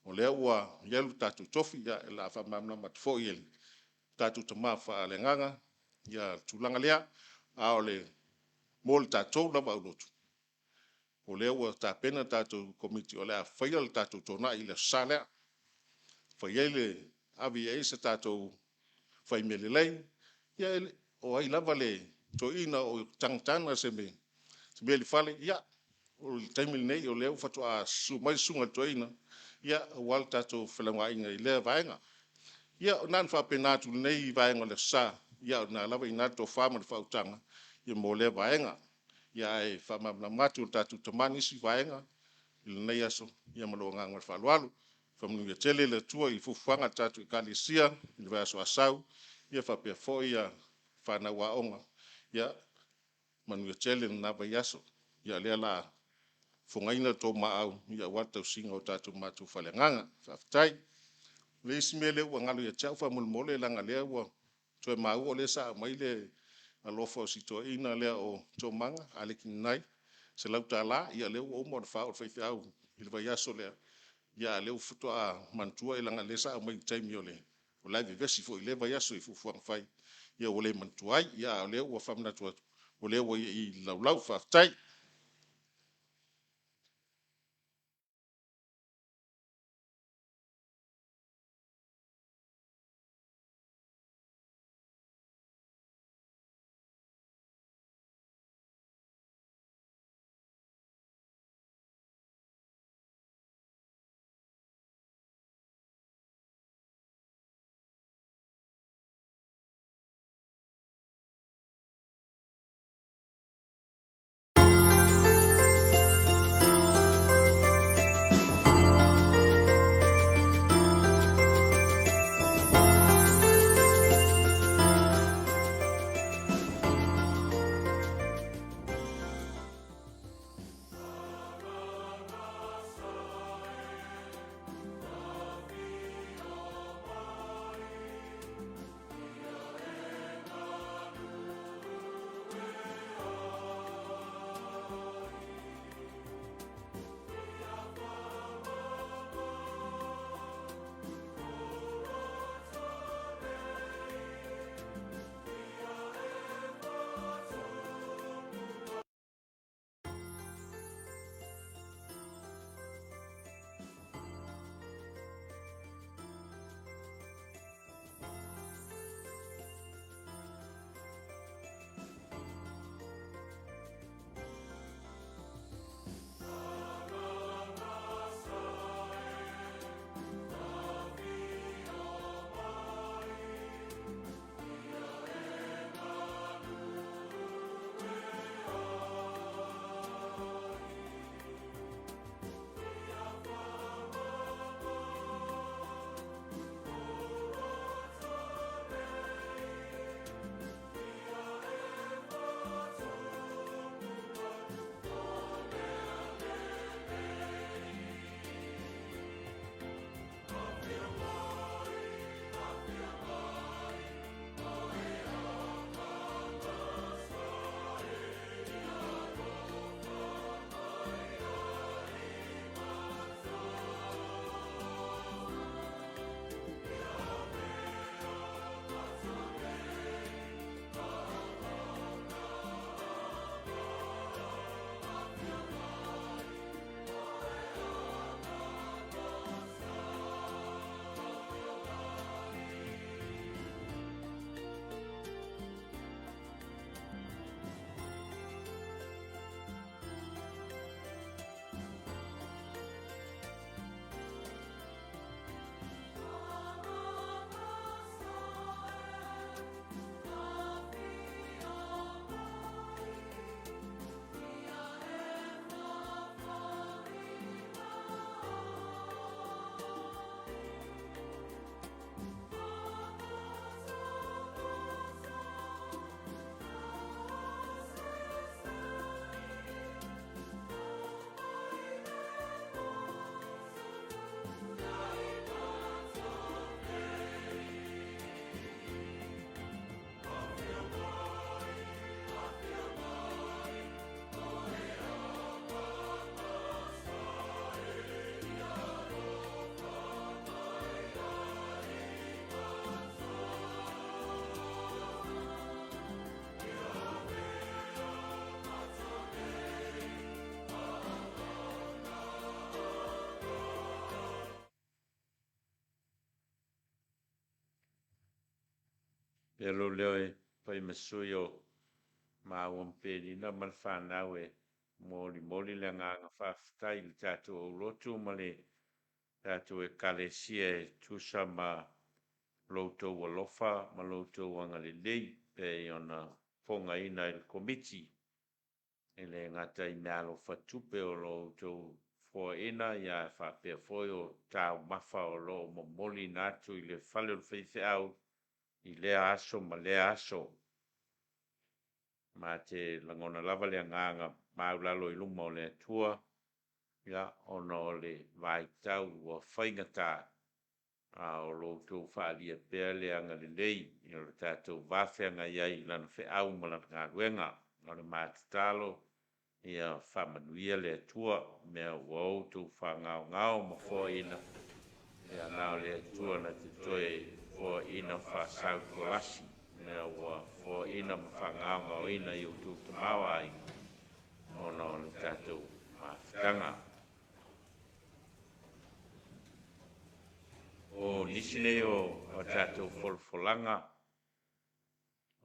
o lea ua ia lu tatou tofi ia e la faamamalama atu fo'i e tatou tamā faaleagaga ia tulaga lea a o le mo le tatou lava aulotu o lea ua tapena tatou komiti o le afaia le tatou tona'i i le aso Sā lea faiai le avi ai se tatou faimelelei ia o ai lava le toʻina o tagatana se mealofale ia o le taimi lenei o lea ua fatoʻa mai suga le toʻina ia ua le tatou felaugaʻiga i lea vaega ia na le faapena atu lenei vaega o le aso Sā ia ona lava ina le tofā ma le faautaga ia mo lea vaega ia e faamamalama atu o le tatou tamā nisi vaega i lenei aso ia ma lo agaga o le faaaloalo famanuia tele le atua i fuafuaga tatou e Kalisi i le vaeaso asau ia faapea fo'i ia fanau aʻoga ia manuia tele lana vaiaso ia lea la fongaina tō maau ia wata usinga o tātou mātou whale nganga, whaftai. Le isi mele ua ngalo ia tau whamulmole langa lea ua toe mau o le sa mai le alofa o sito ina lea o tō manga, ale kinai. Se lau tā la, ia leo o mo na whao whaithi au, ili vai aso lea. Ia leo futo a mantua langa le sa mai taimi o le. O lai vivesi fo i le vai aso i fufuang whai. Ia o le mantuai, ia leo ua whamnatua. O leo i laulau whaftai. Pelo leo e pai masui o maauampelina ma le fanau e moli le agaga faafetai le tatou aulotu ma le tatou e kalesia e tusa ma loutou alofa ma loutou agalelei pe ona fogaina i le komiti e le gata i meaalofa tupe o loutou foaina ia e faapea foi o taumafa o loo momoli na atu i le fale o le faifeʻau i lea aso ma lea aso ma te langona lava le agaga maulalo i luma o le atua ia ona o le vaitau ua whaingata o Lotu whaalia pēr leanga lelei i o le tātou wāwhenga iai lana wheau ma lana ngāruenga o le mātatalo ia whamanuia le atua mea ua outou whangau ngau ma whoina ia nao le atua na te toe whoina whasau kolasi mea ua whoina ma whangau ngau ina i o tu tamawa ai ona o le tātou mawhitanga. O nisine o tātou folfolanga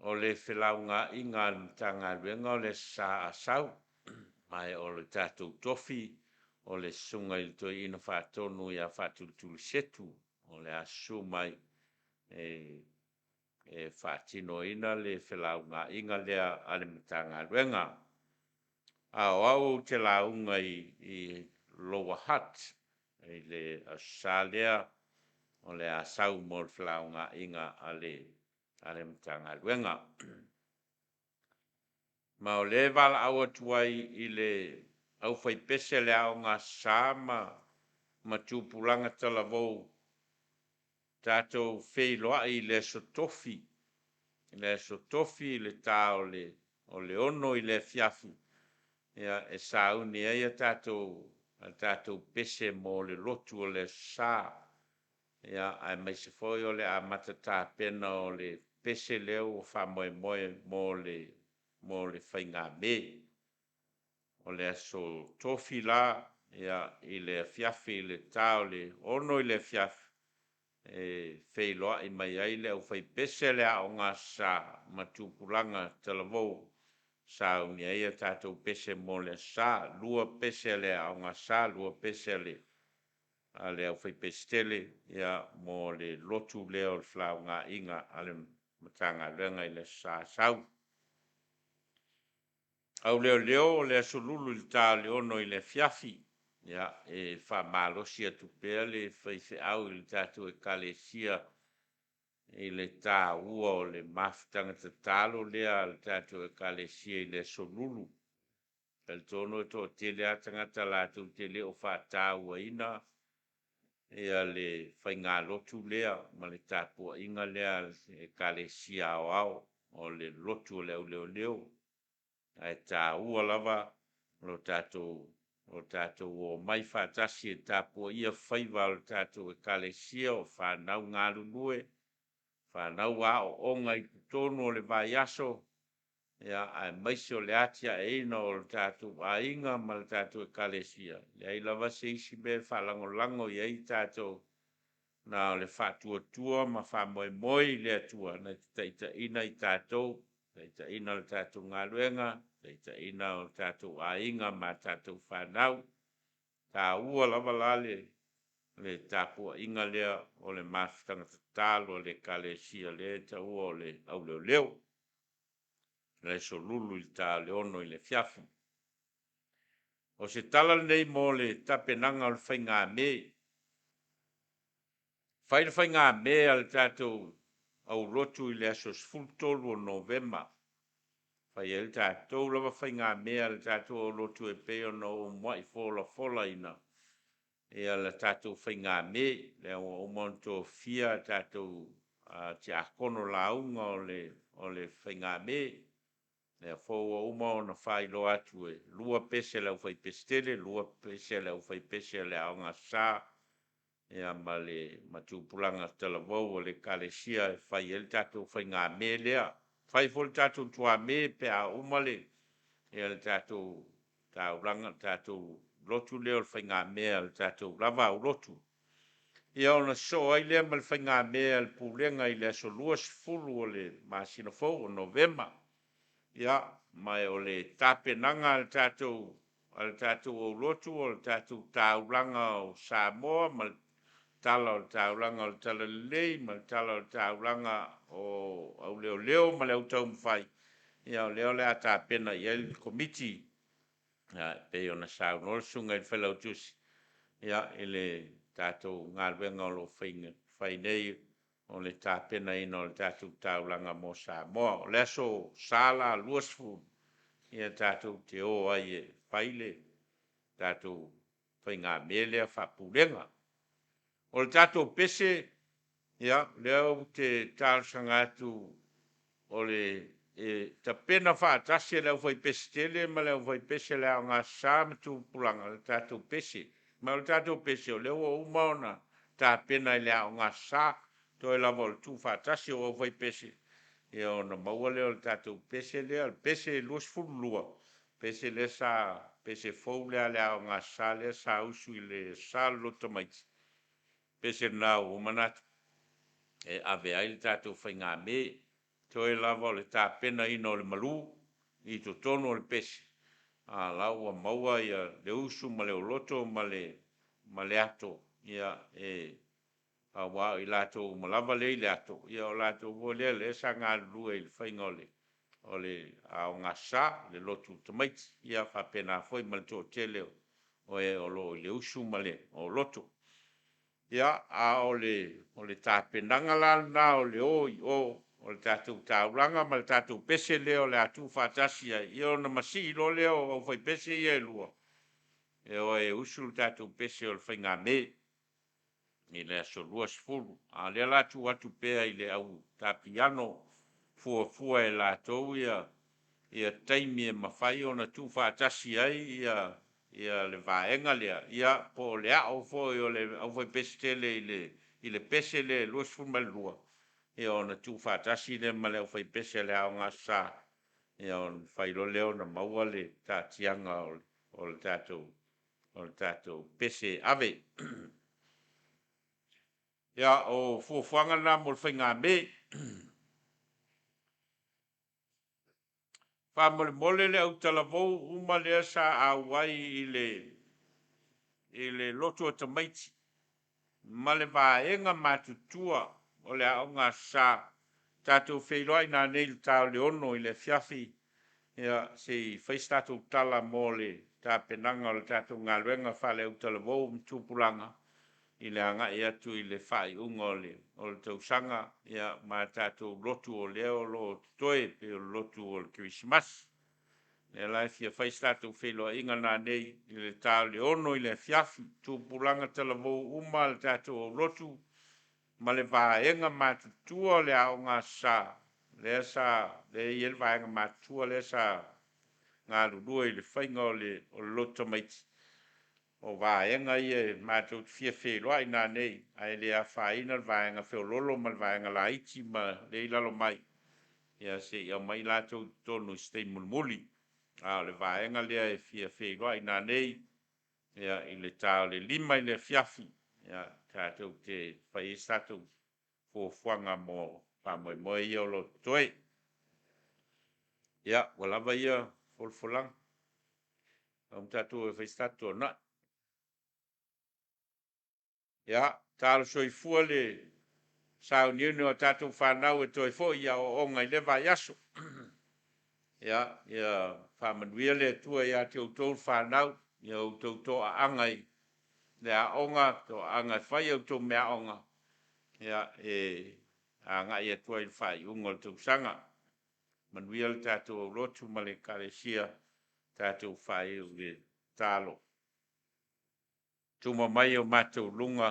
o le whelaunga i ngā tanga ruenga o le sa asau mai o le tātou tofi o le sunga i toi ina whātonu ia whātulutulu setu o le asu mai e whātino ina le whelaunga inga lea ale matanga ruenga. Au te launga i lower hat i le asalea o le asau mo le whelaunga inga ale matanga ruenga. Ma o le vala au atuai i le Aufaipese le Aoga Aso Sā ma tūpulanga talavou tātou wheiloa'i le sotofi. Le sotofi le tā o le ono i le fiafu. Ia e sauni ai tātou pese mo le lotu o le sā. Ia ai mai se foi o le a matatapena o le pese leo o whamoe mo le whainga me. O le aso tofi la, ia i le fiafi i le tau le ono i le fiafi. E wheiloa i mai ai le Aufaipese le Aoga Aso Sā ma tūpulanga talavou. Sauni ai tātou pese mo le sā, lua pese le Aoga Aso Sā, lua pese le Aufaipese tele, ia mo le lotu leo le whlaunga inga ale matanga renga i le sā sau. Au leo le asolulu i tā le ono i le fiafi, ia e whamalosi atu pēr le whaife au i le tātou e Kalisia i le tā ua o le mafutanga te talo lea le tātou e Kalisia i le asolulu. El tono e tō tele atangata lātou tele o whātā ua ina, ia le whainga lotu lea, ma le tāpua inga lea e Kalisia o le lotu o leo. Ai tā ua lava lo tātou o mai whātasi e tāpua ia whaiva o tātou e Kalisia o fanau ngā lulue, fanau a o onga i tonu o le vaiaso, ia ai maisi o le atia e ina o le tātou a inga ma le tātou e Kalisia. Ia i lava se isi me whalangolango i ei tātou na o le whātua ma whamoe le atua na taita ina i tātou, taita ina o le tātou ngā luenga, taita ina o tātou a inga ma tātou whanau, tā ua lava lale le tāpua inga lea o le mafutanga tatalo le Kalisia Leota ua o le au leo. Le so lulu i tā le ono i le fiafu. O se tala nei mo le tapenaina o le whainga me. Whaina whainga me al tātou au lotu i le aso sfultolu o Novema. Whai el tātou lava whainga me al tātou au lotu e peo no o mwai fola ina. E ala tātou whainga me, le o monto fia tātou te akono launga o le whainga me. Le fōua uma o na whailo atu e lua pese le Aufaipese tele, lua pese le Aufaipese le Aoga Aso Sā, ea ma le matūpulanga talavou o le Kalisia e whai el tātou whainga me lea. Whai fol tātou tua me pe a uma le, ea le tātou tauranga, tātou lotu leo le whainga me le tātou lava au lotu. Ia ona so ai lea ma le whainga me le pūlenga i le aso lua sifulu o le masina fau o Novema. Ia, mai o le tapenaina al tātou o lotu o le tātou tauranga o Samoa, ma le tala o le tauranga o le tala lelei, ma le tala o le tauranga o au leo ma le Lotu Au Taumafai. Ia o leo le a tapena i el komiti, ia pe ona sauna o le sunga i whalau tusi. Ia, ele tātou ngā ruenga o lo whainei, o le tapenaina o le tātou tauranga mo Samoa. O le aso sala luasfu ia tātou te o ai e whaile, tātou whainga mele whapurenga. O le tātou pese, ia, leo te tārsanga atu o le tapena whaatasi leo Aufaipese tele, ma leo Aufaipese leo ngā sā tu pulanga le tātou pese. Ma le tātou pese o leo o umaona tāpena i leo ngā sā, to e lava o le tu whaatasi o Aufaipese. Ia o na maua leo le tātou pese leo, le pese luas fululua. Pese le sa, pese fau leo ngā sā leo sa usu i le sā lotomaiti. Pese nao o Manatu. E ave ai le tātou whainga me, to e lava o le tāpena ino le malu, i to tono le pese. A lau a maua ia le usu ma le loto ma le ato. Ia a wā i lato malava le ato. Ia o lato ua le sa ngā lua i le whainga o le o ngā sā, le Lotu Au Taumafai. Ia whapena foi ma le tō tele o lo le usu ma le o loto. Ia a o le tāpenanga la o le o le tātou tāuranga ma le tātou pese leo le atu whātasi ia o na masi i lo leo o Aufaipese ia e lua. E o usu le tātou pese o le whainga me i le aso lua sifuru. A le latu atu pea i le au tāpiano fua e lātou ia taimi e mawhai o na tu whātasi ai ia le vaenga lea. Ia po le ao fo o le Aufaipese tele i le pese le lua sifuru ma le lua. Ia o na tu whātasi le ma le Aufaipese le ao ngā sā. Ia o whailo leo na maua le tātianga o le tātou pese ave. Ia o fuafuanga na mo le whainga me. Whamole le au talavou uma lea sa awai i le Lotu Au Taumafai. Ma le vaenga matutua o le aonga sā. Tātou whailoa i nā nei le tāo le ono i le fiafi. Ia se whais tātou tala mo le tāpenanga o le tātou ngā luenga whale au talavou mtupulanga. I le anga e atu i le whai unga o le tausanga. Ia ma tātou lotu o leo lo toe pe o lotu o le Christmas. Le lai fia whais tātou whailoa inga nā nei i le tāo le ono i le fiafi. Tupulanga talavou uma le tātou o lotu. Ma le vaenga matutua le ao ngā sā. Le sa, le iel vaenga matutua le sa ngā rurua i le whainga o le lotomaiti. O vaenga ia mātou fia wheloa i nā nei. Ai le a whaina le vaenga wheololo ma le vaenga la iti ma le ilalo mai. Ia se ia mai lātou tonu stei mulmuli. Le vaenga lea e fia wheloa i nā nei. Ia i le tāo le lima i le fiafi. Ia tātou te whai tātou fuanga mo whamoe ia o lo toe. Ia walava ia folfolang. Tātou e whai tātou na. Ia, tālo soifua le Sauniga o tātou fanau e toi fo ia o onga i le vaoia. Ia, whamanuia le tua ia te outou fanau, ia outou toa angai. Le a onga, toa angai whai outou mea onga. Ia, anga ia tua i whai unga le tausanga. Manuia le tātou lotu ma le Kalisi, tātou whai o le tālo. Tuma mai o mātou lunga,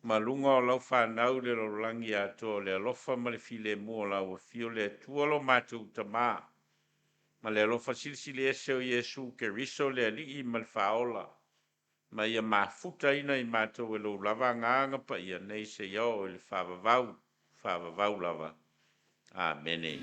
ma lunga o lau whanau le rolangi ato le alofa ma le file mua lau a fio le tua lo mātou tamā. Ma le alofa silisili ese o Iesu ke riso le ali'i ma le whaola. Ma ia mafuta ina i mātou e lo lava nganga pa ia nei se iau e le whavavau lava. Amene.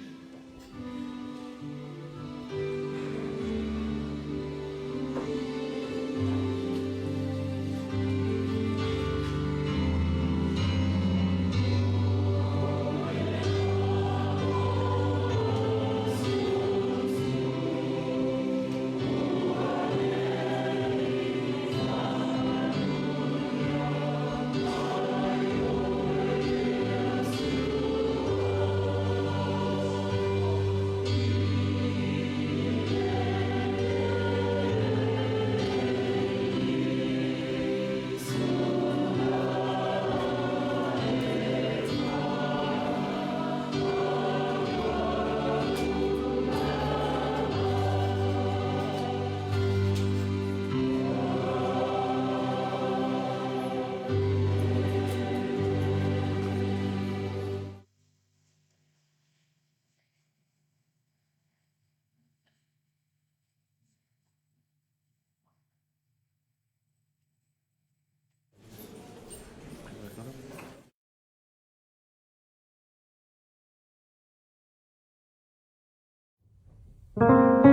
Thank